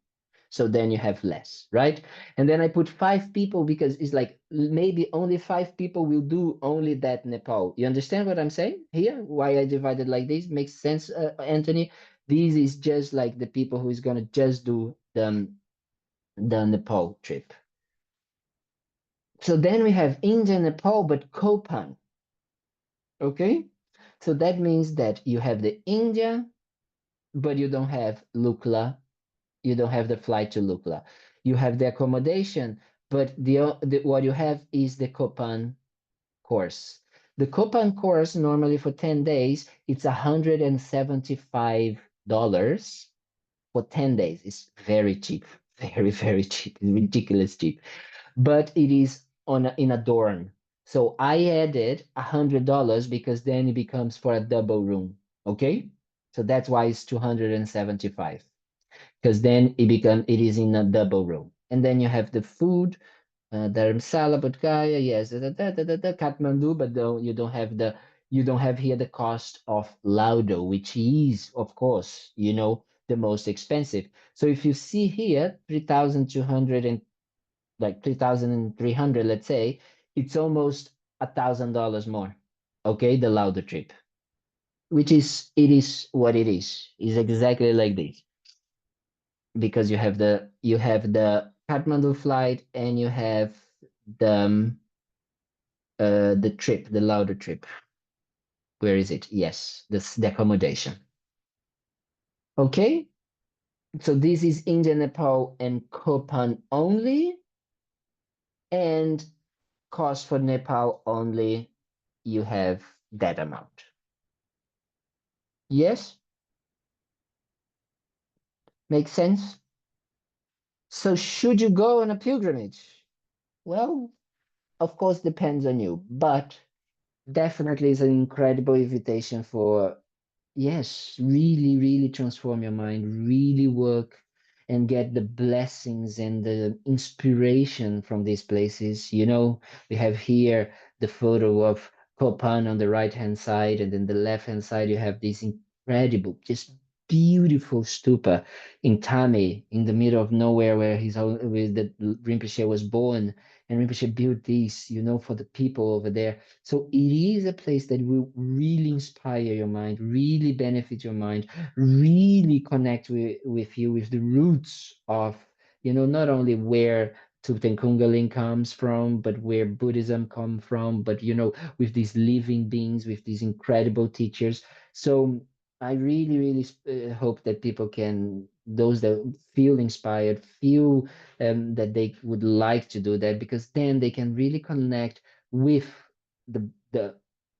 So then you have less, right? And then I put 5 people because it's like maybe only 5 people will do only that Nepal. You understand what I'm saying here? Why I divided like this? Makes sense, Anthony? This is just like the people who is going to just do the Nepal trip. So then we have India, Nepal, but Kopan. Okay, so that means that you have the India, but you don't have Lukla. You don't have the flight to Lukla. You have the accommodation, but what you have is the Kopan course. The Kopan course normally for 10 days, it's $175 for 10 days. It's very cheap, very, very cheap, ridiculous cheap. But it is in a dorm. So I added $100 because then it becomes for a double room. Okay, so that's why it's 275 because then it is in a double room. And then you have the food, Dharamsala, Bodhgaya, yes, Kathmandu, but though you don't have here the cost of Lawudo, which is of course the most expensive. So if you see here 3,200 and like 3,300, let's say, it's almost $1,000 more. Okay, the Lawudo trip, which is it is what it is exactly like this because you have the Kathmandu flight and you have the trip, the Lawudo trip. Where is it? Yes, the accommodation. Okay, so this is India, Nepal, and Kopan only, and cost for Nepal only, you have that amount. Yes? Makes sense? So should you go on a pilgrimage? Well, of course, depends on you, but definitely is an incredible invitation for, yes, really, really transform your mind, really work and get the blessings and the inspiration from these places. We have here the photo of Kopan on the right-hand side, and then the left-hand side, you have this incredible, just beautiful stupa in Tame, in the middle of nowhere, where where the Rinpoche was born, and Rinpoche built this, for the people over there. So it is a place that will really inspire your mind, really benefit your mind, really connect with you, with the roots of, not only where Thubten Kunga Ling comes from, but where Buddhism come from, but, with these living beings, with these incredible teachers. So I really, really hope that people those that feel inspired, feel that they would like to do that, because then they can really connect with the the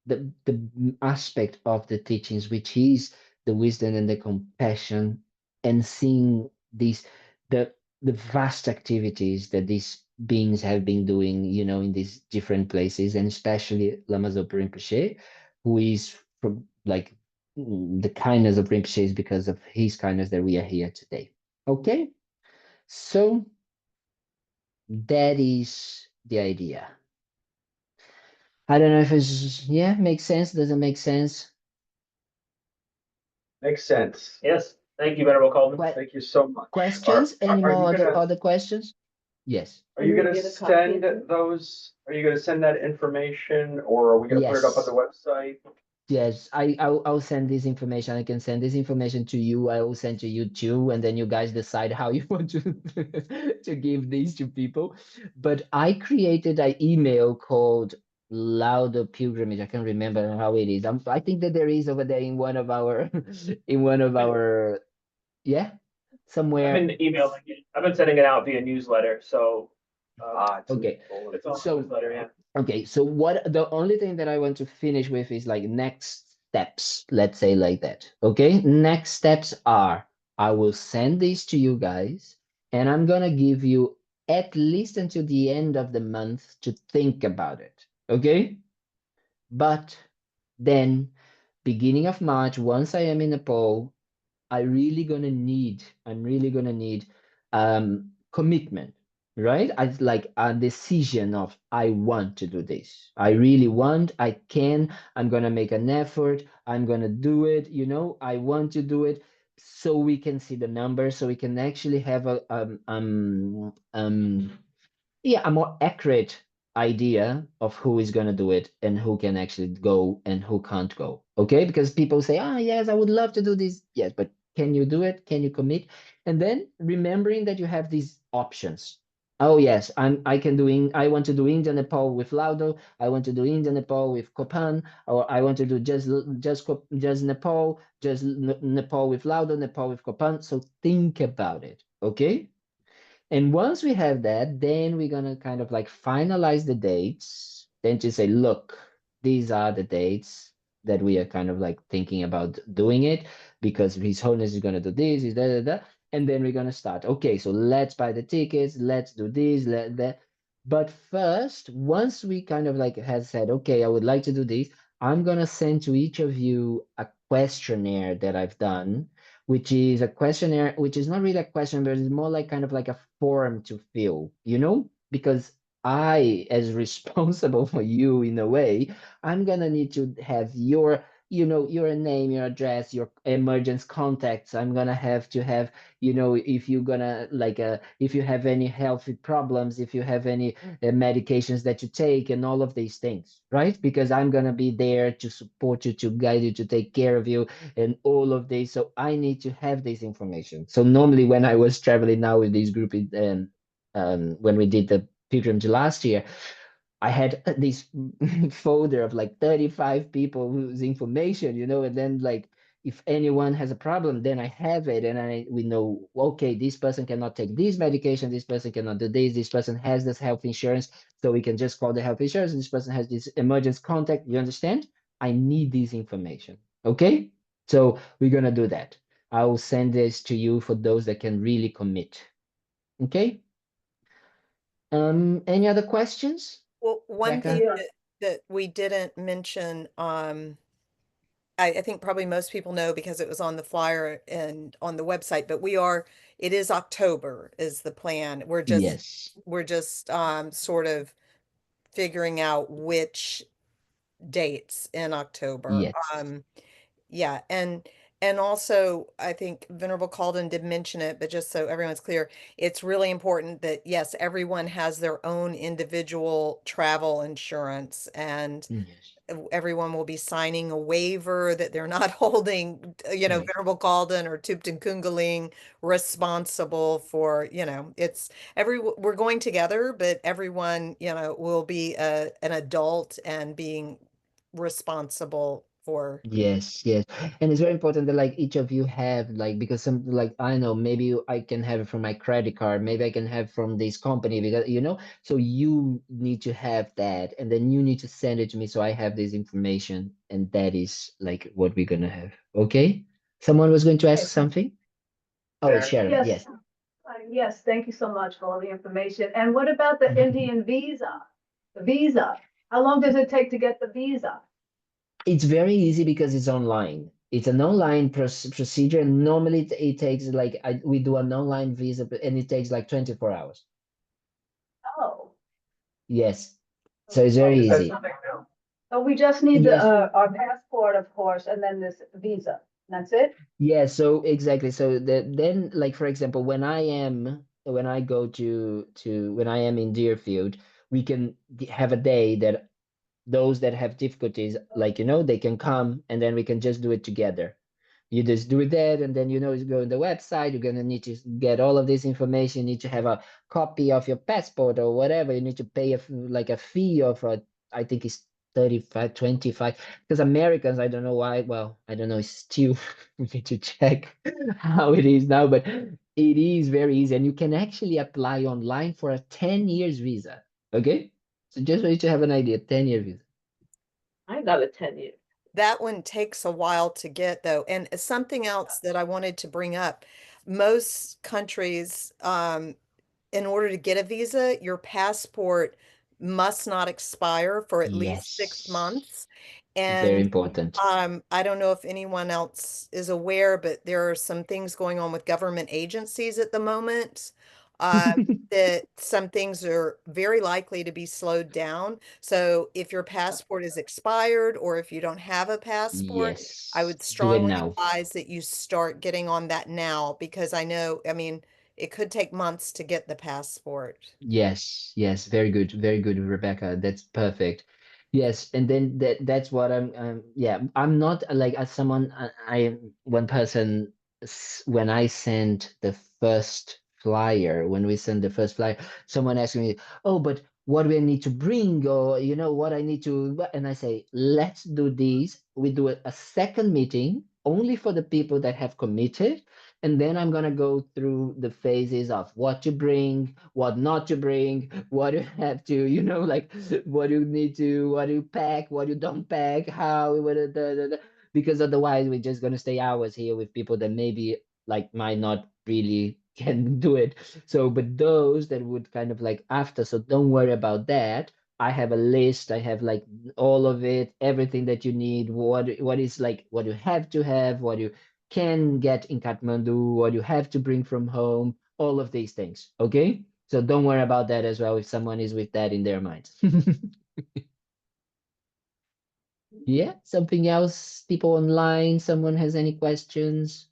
the aspect of the teachings, which is the wisdom and the compassion, and seeing these the vast activities that these beings have been doing, in these different places, and especially Lama Zopa Rinpoche, who is from like the kindness of Rinpoche is because of his kindness that we are here today. Okay. So that is the idea. I don't know if it's, yeah, makes sense. Doesn't make sense. Makes sense. Yes, thank you, Venerable Kalden. Thank you so much. Questions? Any Are you more gonna, other questions? Yes. are you gonna send those, are you gonna send that information, or are we gonna put it up on the Yes. website? Yes, I'll send this information. I can send this information to you. I will send to you too, and then you guys decide how you want to to give these to people. But I created an email called Lawudo Pilgrimage. I can't remember how it is. I think that there is over there in one of our in one of our yeah I've somewhere. been emailing it. I've been sending it out via newsletter. So It's in the Okay, folder. it's on the so newsletter. Yeah. okay, so what the only thing that I want to finish with is like next steps, let's say like that. Okay, next steps are I will send these to you guys, and I'm gonna give you at least until the end of the month to think about it. Okay, but then beginning of March, once I am in Nepal, I'm really gonna need commitment, right? I like a decision of I want to do this. I really want, I can, I'm gonna make an effort, I'm gonna do it, I want to do it so we can see the numbers, so we can actually have a more accurate idea of who is going to do it and who can actually go and who can't go. Okay, because people say, yes, I would love to do this. Yes, but can you do it? Can you commit? And then remembering that you have these options. Oh yes, I want to do India Nepal with Lawudo. I want to do India Nepal with Kopan, or I want to do just Nepal, just Nepal with Lawudo, Nepal with Kopan. So think about it. Okay, and once we have that, then we're gonna kind of like finalize the dates. Then to say, look, these are the dates that we are kind of like thinking about doing it because His Holiness is gonna do this, is that. And then we're gonna start. Okay, so let's buy the tickets, let's do this, let that. But first, once we kind of like has said, okay, I would like to do this, I'm gonna send to each of you a questionnaire that I've done, which is a questionnaire, which is not really a question, but it's more like kind of like a form to fill, because I, as responsible for you in a way, I'm gonna need to have your name, your address, your emergence contacts. I'm gonna have to have, if you're gonna like, if you have any healthy problems, if you have any medications that you take, and all of these things, right? Because I'm gonna be there to support you, to guide you, to take care of you, and all of this. So I need to have this information. So normally when I was traveling now with this group, when we did the pilgrimage last year, I had this folder of like 35 people whose information, and then like if anyone has a problem, then I have it, and we know, okay, this person cannot take this medication, this person cannot do this person has this health insurance, so we can just call the health insurance, and this person has this emergency contact. You understand? I need this information. Okay, so we're gonna do that. I will send this to you for those that can really commit. Okay. Any other questions? Well, one Becca? thing that we didn't mention, I think probably most people know because it was on the flyer and on the website, but it is October is the plan. Yes. We're just sort of figuring out which dates in October. Yes. Yeah, and also I think Venerable Kalden did mention it, but just so everyone's clear, it's really important that yes, everyone has their own individual travel insurance, and Yes. everyone will be signing a waiver that they're not holding, Right. Venerable Kalden or Thubten Kunga responsible for, we're going together, but everyone, will be an adult and being responsible for. Yes, yes. And it's very important that like each of you have like, because some like I know maybe I can have it from my credit card, maybe I can have from this company, because so you need to have that, and then you need to send it to me so I have this information, and that is like what we're gonna have. Okay? Someone was going to ask something? Oh, Sharon, Yes, yes. yes, thank you so much for all the information. And what about the Indian visa? The visa, how long does it take to get the visa? It's very easy because it's online. It's an online procedure. And normally it takes like we do an online visa, and it takes like 24 hours. Oh, Yes. So it's very Is that easy. something new? so we just need Yes. our passport, of course, and then this visa. That's it? Yeah, so exactly. So then like for example, when I am in Deerfield, we can have a day that those that have difficulties, like they can come and then we can just do it together. You just do that, and then you go on the website. You're gonna need to get all of this information. You need to have a copy of your passport or whatever. You need to pay like a fee of I think it's 35, 25. Because Americans, I don't know why. Well, I don't know. It's still we need to check how it is now, but it is very easy, and you can actually apply online for a 10 years visa. Okay, so just for you to have an idea, 10-year visa. I got a 10-year. That one takes a while to get though. And something else that I wanted to bring up, most countries, in order to get a visa, your passport must not expire for at least 6 Yes, months. very And important. I don't know if anyone else is aware, but there are some things going on with government agencies at the moment. That some things are very likely to be slowed down. So if your passport is expired or if you don't have a passport, I Yes, would do it strongly now. advise that you start getting on that now because I mean, it could take months to get the passport. Yes, yes, very good, Rebecca. That's perfect. Yes, and then that's what yeah, I'm not like as someone I am one person when I sent the first flyer, when we sent the first flyer, someone asked me, "Oh, but what do I need to bring or what I need to," and I say, "Let's do this. We do a second meeting only for the people that have committed." And then I'm gonna go through the phases of what to bring, what not to bring, what you have to, like what you need to, what you pack, what you don't pack, how, because otherwise we're just gonna stay hours here with people that maybe like might not really can do it. So, but those that would kind of like after, so don't worry about that. I have a list. I have like all of it, everything that you need. What is like what you have to have, what you can get in Kathmandu, what you have to bring from home, all of these things. Okay? So don't worry about that as well if someone is with that in their minds. Yeah, something else, people online, someone has any questions?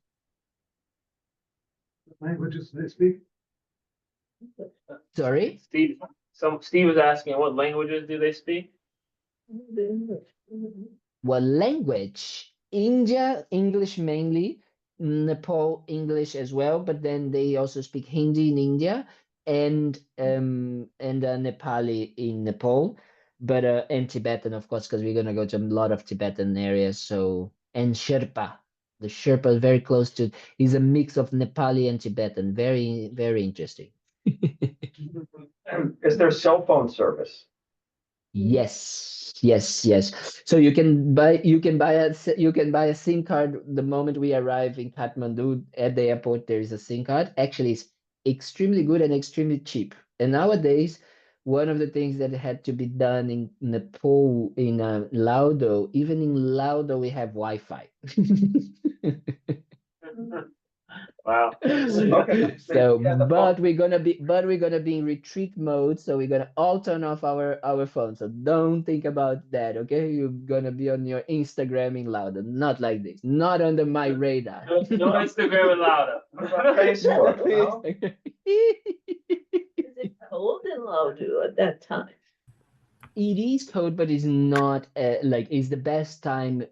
Languages they speak? Sorry? Steve was asking what languages do they speak? Well, language, India, English mainly, Nepal, English as well, but then they also speak Hindi in India and Nepali in Nepal, but and Tibetan, of course, because we're gonna go to a lot of Tibetan areas. So and Sherpa, the Sherpa is very close to is a mix of Nepali and Tibetan. Very, very interesting. Is there cell phone service? Yes, yes, yes. So you can buy a SIM card the moment we arrive in Kathmandu at the airport. There is a SIM card. Actually, it's extremely good and extremely cheap. And nowadays, one of the things that had to be done in Nepal, in Lawudo, even in Lawudo, we have Wi-Fi. Wow. Okay. So, Yeah, the but phone. we're gonna be in retreat mode, so we're gonna all turn off our phones. So don't think about that, okay? You're gonna be on your Instagramming louder, not like this, not under my radar. No Instagram allowed. What about Facebook? No? Is it cold in Lawudo at that time? It is cold, but it's not like it's the best time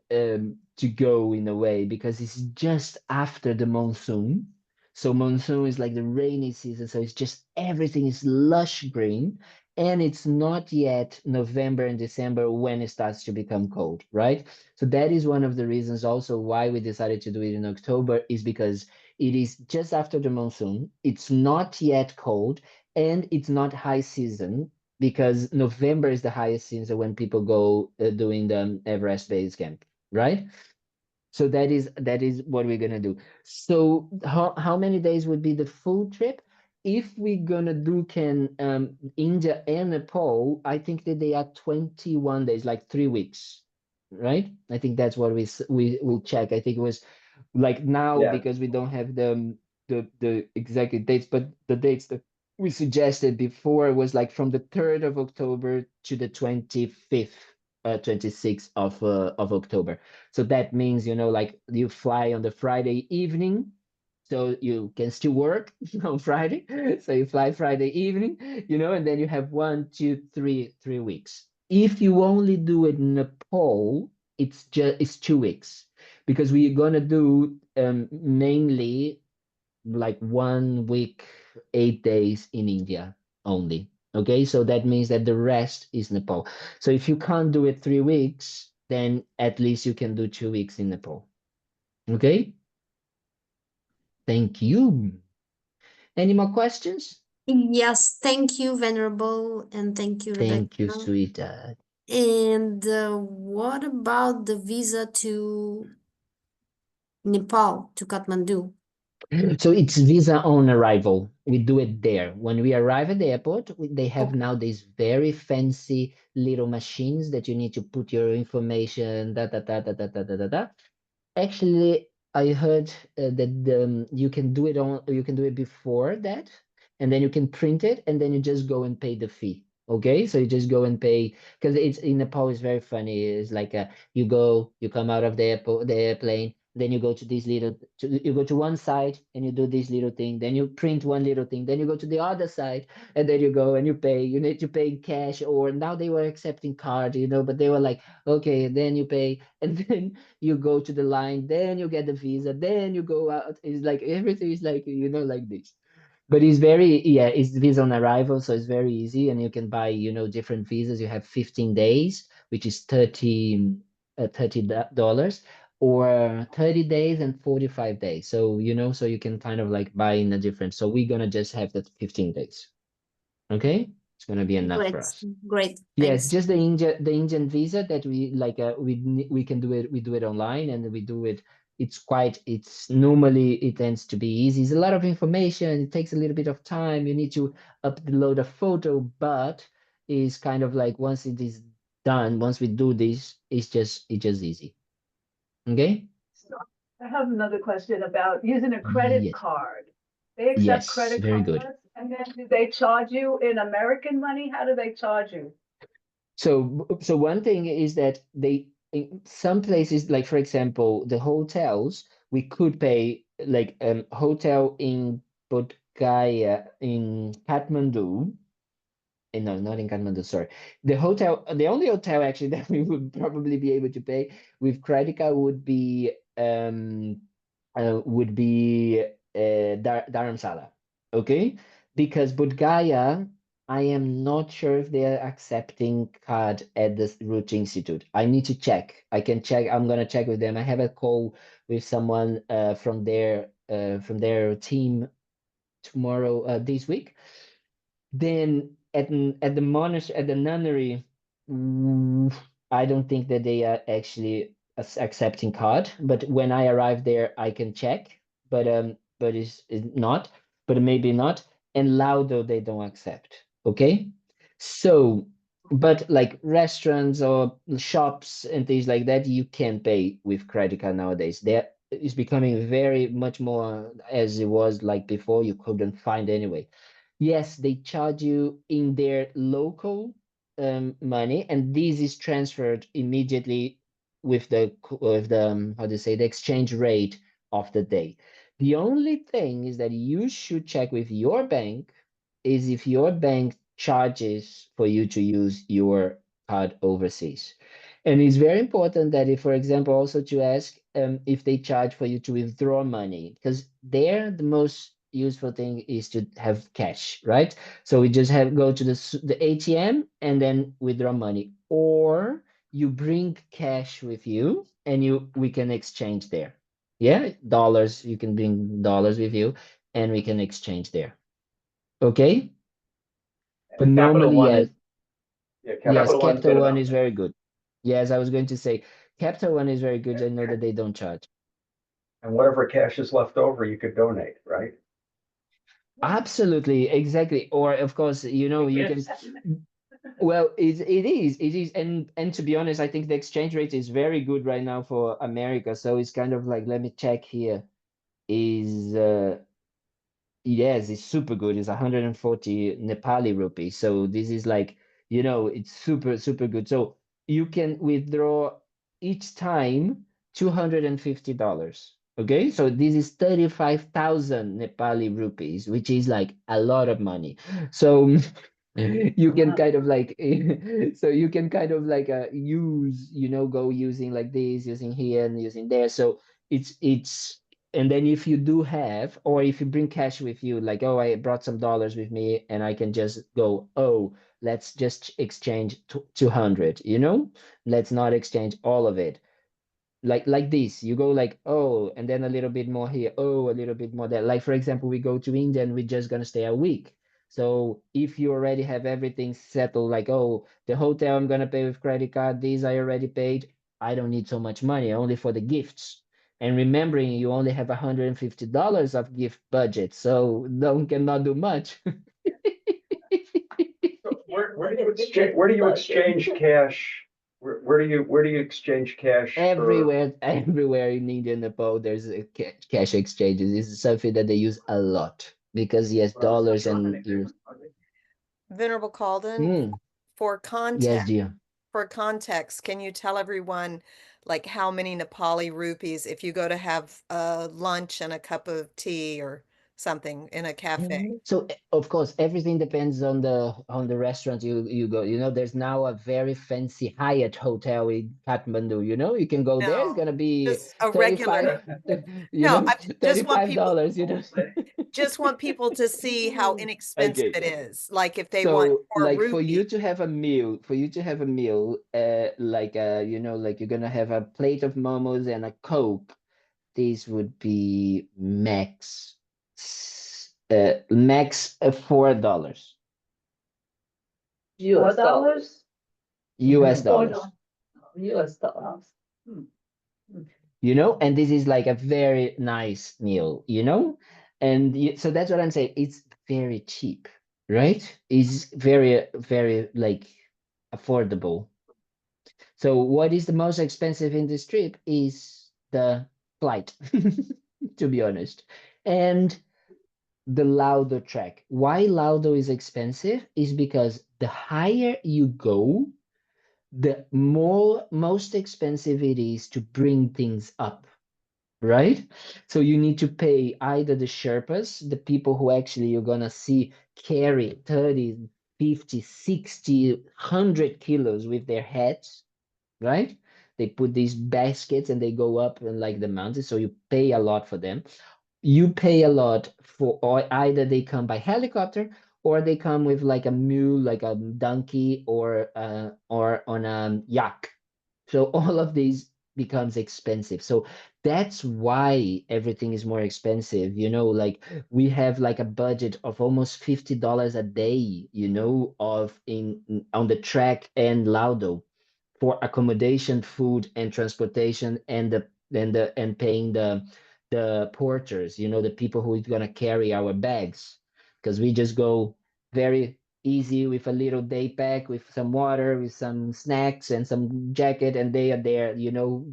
to go in a way because it's just after the monsoon. So monsoon is like the rainy season, so it's just everything is lush green, and it's not yet November and December when it starts to become cold, right? So that is one of the reasons also why we decided to do it in October is because it is just after the monsoon. It's not yet cold, and it's not high season because November is the highest season when people go doing the Everest base camp, right? So that is what we're gonna do. So how many days would be the full trip? If we're gonna do can India and Nepal, I think that they are 21 days, like 3 weeks. right? I think that's what we check. I think it was like now Yeah. because we don't have the exact dates, but the dates that we suggested before was like from the 3rd of October to the 25th, 26th of October. So that means, you know, like you fly on the Friday evening, so you can still work on Friday. So you fly Friday evening, you know, and then you have 1, 2, 3 weeks. If you only do it in Nepal, it's 2 weeks because we're gonna do mainly like 1 week, 8 days in India only. Okay, so that means that the rest is Nepal. So if you can't do it 3 weeks, then at least you can do 2 weeks in Nepal. Okay, thank you. Any more questions? Yes, thank you, Venerable, and thank you, Thank you, Rebecca. sweetheart. And what about the visa to Nepal, to Kathmandu? So it's visa on arrival. We do it there. When we arrive at the airport, they have Okay. now these very fancy little machines that you need to put your information, da da da da da da da da. Da. Actually, I heard that you can do it before that, and then you can print it, and then you just go and pay the fee. Okay, so you just go and pay because it's in Nepal. It's very funny. It's like you come out of the airplane, then you go to this you go to one side and you do this little thing, then you print one little thing, then you go to the other side, and then you go and you pay. You need to pay in cash, or now they were accepting card, you know, but they were like, okay, then you pay, and then you go to the line, then you get the visa, then you go out. It's like everything is like, you know, like this. But it's very, yeah, it's visa on arrival, so it's very easy, and you can buy, you know, different visas. You have 15 days, which is $30, or 30 days and 45 days. So, you know, so you can kind of like buy in a different. So we're gonna just have that 15 days. Okay, it's gonna be enough for Great, us. great, Yes, thanks. just the Indian visa that we like we can do it, we do it online, and we do it. It's normally it tends to be easy. It's a lot of information. It takes a little bit of time. You need to upload a photo, but it's kind of like once it is done, once we do this, it's just easy. Okay? So I have another question about using a credit Yes. card. They accept Yes, credit very good. cards, and then do they charge you in American money? How do they charge you? So one thing is that they in some places, like for example, the hotels, we could pay like hotel in Bodh Gaya in Kathmandu. No, not in Kathmandu, sorry. The only hotel actually that we would probably be able to pay with credit card would be Dharamsala. Okay? Because Bodh Gaya, I am not sure if they are accepting card at the Root Institute. I need to check. I can check. I'm gonna check with them. I have a call with someone from their team tomorrow this week. Then at the monastery, at the nunnery, I don't think that they are actually accepting card. But when I arrive there, I can check. But it's not. But maybe not. And Laudo they don't accept. Okay, so but like restaurants or shops and things like that, you can pay with credit card nowadays. There is becoming very much more as it was like before. You couldn't find anyway. Yes, they charge you in their local money, and this is transferred immediately with the how to say the exchange rate of the day. The only thing is that you should check with your bank is if your bank charges for you to use your card overseas. And it's very important that if, for example, also to ask if they charge for you to withdraw money, because there the most useful thing is to have cash, right? So we just have go to the ATM and then withdraw money, or you bring cash with you and we can exchange there. Yeah, dollars, you can bring dollars with you and we can exchange there. Okay? But And Capital normally, One yes, is, yeah, yes, Capital One's Capital good One about is that. very good. Yes, I was going to say Capital One is very good. I know that they don't charge. And whatever cash is left over, you could donate, right? Absolutely, exactly. Or of course, you know, you can. Well, it is, and to be honest, I think the exchange rate is very good right now for America. So it's kind of like, let me check here. Is Yes, it's super good. It's 140 Nepali rupees. So this is like, it's super, super good. So you can withdraw each time $250. Okay, so this is 35,000 Nepali rupees, which is like a lot of money. So you can kind of like so you can kind of like use, go using like this, using here and using there. So it's and then if you do have, or if you bring cash with you, like, oh, I brought some dollars with me and I can just go, oh, let's just exchange 200, let's not exchange all of it, like this. You go like, oh, and then a little bit more here, oh, a little bit more there. Like, for example, we go to India and we're just gonna stay a week. So if you already have everything settled, like, oh, the hotel I'm gonna pay with credit card, these I already paid, I don't need so much money, only for the gifts. And remembering you only have $150 of gift budget, so don't cannot do much. So where do you exchange cash? Where do you exchange cash for? Everywhere in India and Nepal, there's a cash exchanges. This is something that they use a lot because, yes, dollars and euros. Venerable Kalden, Mm, for yes, context, dear. can you tell everyone like how many Nepali rupees if you go to have lunch and a cup of tea or something in a cafe? So of course, everything depends on the restaurant you go. There's now a very fancy Hyatt hotel in Kathmandu. You can go there. It's No, gonna be just a 35, regular. No, I just want people, $35. just want people to see how inexpensive Okay. it is. Like if they want So, for a like, rupee. for you to have a meal, like, like you're gonna have a plate of momos and a Coke. This would be max $4. US dollars. US Four dollars. US dollars. Hmm. And this is like a very nice meal, and so that's what I'm saying. It's very cheap, right? It's very, very like affordable. So what is the most expensive in this trip is the flight, to be honest. And the Laudo track. Why Laudo is expensive is because the higher you go, the most expensive it is to bring things up, right? So you need to pay either the Sherpas, the people who actually you're gonna see carry 30, 50, 60, 100 kilos with their heads, right? They put these baskets and they go up in like the mountains, so you pay a lot for them. You pay a lot for, or either they come by helicopter or they come with like a mule, like a donkey, or on a yak. So all of these becomes expensive. So that's why everything is more expensive. Like we have like a budget of almost $50 a day, of on the track and Laudo for accommodation, food, and transportation, and paying the porters, the people who is gonna carry our bags, because we just go very easy with a little day pack, with some water, with some snacks and some jacket, and they are there,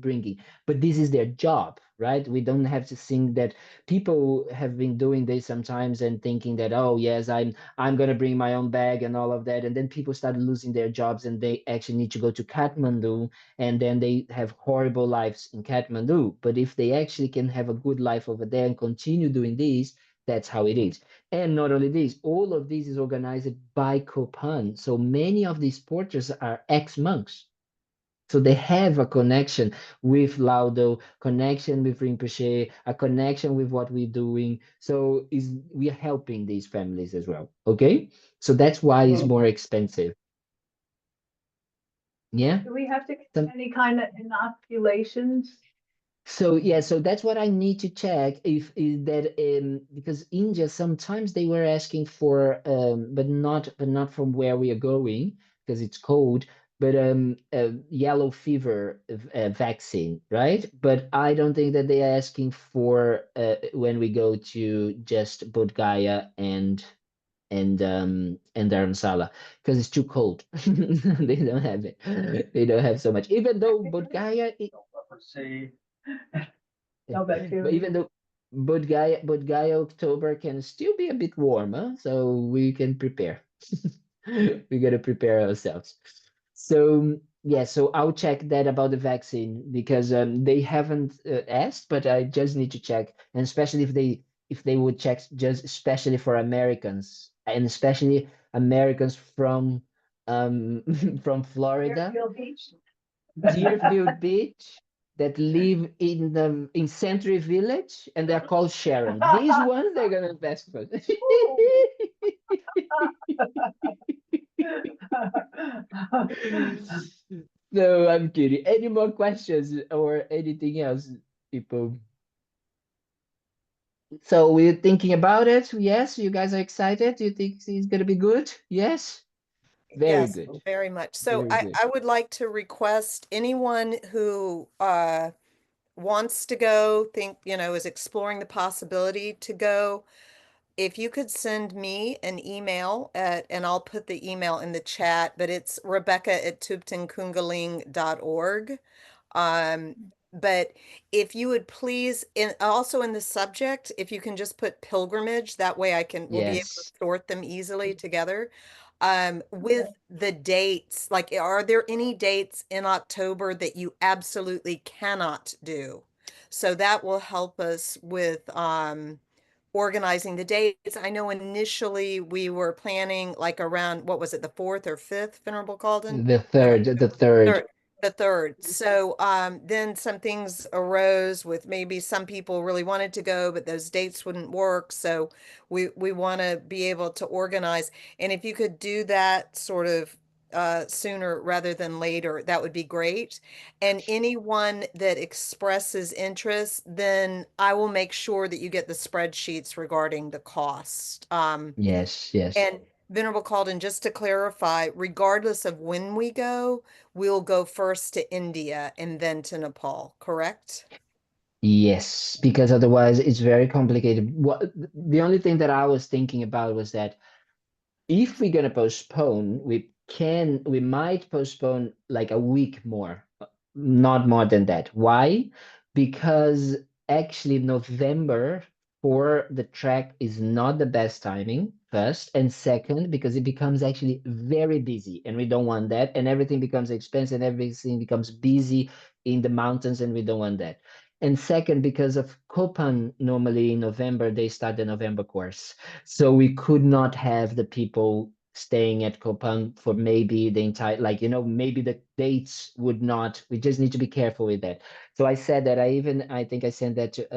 bringing. But this is their job, right? We don't have to think that people have been doing this sometimes and thinking that, oh yes, I'm gonna bring my own bag and all of that, and then people start losing their jobs and they actually need to go to Kathmandu, and then they have horrible lives in Kathmandu. But if they actually can have a good life over there and continue doing this, that's how it is. And not only this, all of this is organized by Kopan. So many of these porters are ex-monks. So they have a connection with Laudo, connection with Rinpoche, a connection with what we're doing. So we are helping these families as well. Okay, so that's why it's more expensive. Yeah. Do we have to get Some, any kind of inoculations? So yeah, so that's what I need to check if is that because India sometimes they were asking for but not from where we are going because it's cold, but yellow fever vaccine, right? But I don't think that they are asking for when we go to just Bodh Gaya and Dharamsala because it's too cold. They don't have it. They don't have so much. Even though Bodh Gaya, See, No but bacteria. even though Bodh Gaya October can still be a bit warmer, so we can prepare. We gotta prepare ourselves. So yeah, so I'll check that about the vaccine because they haven't asked, but I just need to check, and especially if they would check just especially for Americans and especially Americans from from Florida, Deerfield Beach. Deerfield Beach, that live in Century Village, and they're called Sharon. These ones they're gonna invest for. No, I'm kidding. Any more questions or anything else, people? So we're thinking about it. Yes, you guys are excited. You think it's gonna be good? Yes, very Yes, good, very much. So very good. I would like to request anyone who wants to go, is exploring the possibility to go, if you could send me an email and I'll put the email in the chat, but it's rebecca@thubtenkungaling.org. Um, but if you would please, also in the subject, if you can just put pilgrimage, that way we'll be able to Yes, sort them easily together. With the dates, like, are there any dates in October that you absolutely cannot do? So that will help us with, organizing the dates. I know initially we were planning like around, what was it, the 4th or 5th, Venerable Calden? the third, the third. Third, the third. So then some things arose with maybe some people really wanted to go, but those dates wouldn't work. So we want to be able to organize. And if you could do that sort of sooner rather than later, that would be great. And anyone that expresses interest, then I will make sure that you get the spreadsheets regarding the cost. Yes, yes. And Venerable Calden, just to clarify, regardless of when we go, we'll go first to India and then to Nepal, correct? Yes, because otherwise it's very complicated. What the only thing that I was thinking about was that if we're gonna postpone, we might postpone like a week more, not more than that. Why? Because actually November for the track is not the best timing, first, and second, because it becomes actually very busy, and we don't want that, and everything becomes expensive, and everything becomes busy in the mountains, and we don't want that. And second, because of Copan, normally in November, they start the November course. So we could not have the people staying at Copan for maybe the entire, like, maybe the dates would not, we just need to be careful with that. So I said that I think I sent that to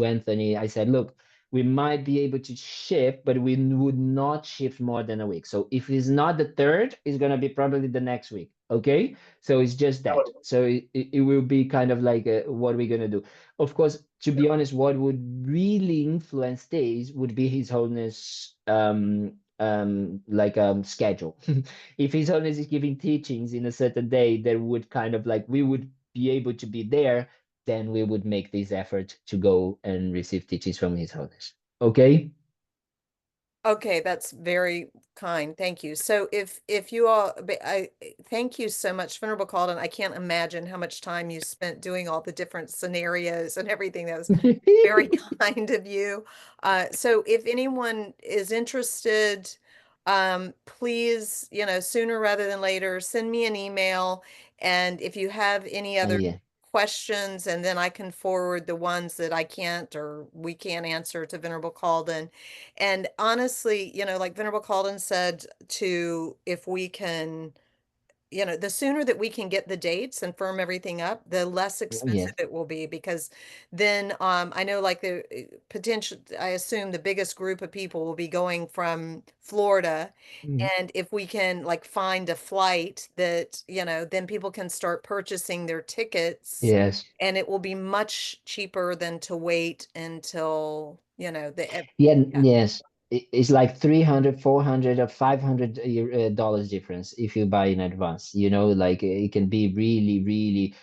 Anthony. I said, look, we might be able to shift, but we would not shift more than a week. So if it's not the third, it's gonna be probably the next week. Okay, so it's just that. So it will be kind of like what we're gonna do. Of course, to be honest, what would really influence days would be His Holiness schedule. If His Holiness is giving teachings in a certain day, that would kind of like we would be able to be there, then we would make this effort to go and receive teachings from His Holiness. Okay? Okay, that's very kind. Thank you. So if you all, I thank you so much, Venerable Calden. I can't imagine how much time you spent doing all the different scenarios and everything. That was very kind of you. So if anyone is interested, please, sooner rather than later, send me an email. And if you have any other Yeah. questions, and then I can forward the ones that I can't or we can't answer to Venerable Calden. And honestly, like Venerable Calden said, if we can, the sooner that we can get the dates and firm everything up, the less expensive Yes. it will be, because then I know like the potential, I assume the biggest group of people will be going from Florida. Mhm. And if we can like find a flight that, then people can start purchasing their tickets, Yes. and it will be much cheaper than to wait until, Yeah, yeah. yes. It's like 300, 400, or $500 dollars difference if you buy in advance. Like it can be really, really,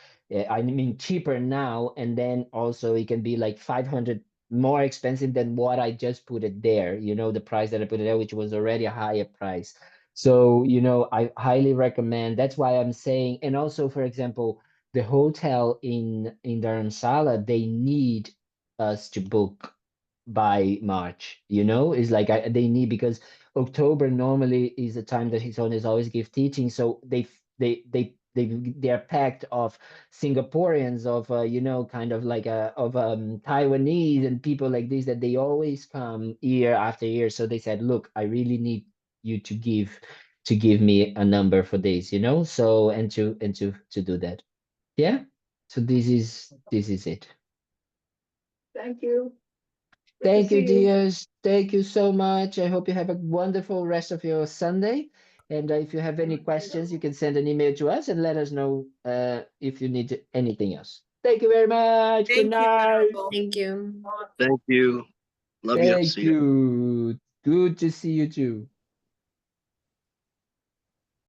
I mean, cheaper now, and then also it can be like 500, more expensive than what I just put it there. You know, the price that I put it there, which was already a higher price. So, you know, I highly recommend. That's why I'm saying, and also, for example, the hotel in Dharamsala, they need us to book by March. You know, it's like they need, because October normally is the time that his owners always give teaching. So they are packed of Singaporeans, of you know, kind of like of Taiwanese and people like this, that they always come year after year. So they said, look, I really need you to give me a number for this, you know. So and to do that. Yeah. So this is it. Thank you. Good to Thank you, see you. dears. Thank you so much. I hope you have a wonderful rest of your Sunday. And if you have any questions, you can send an email to us and let us know if you need anything else. Thank you very much. Good Thank you, night. Venerable. Thank you. Thank you. Love you. Thank See you. you. Good to see you too.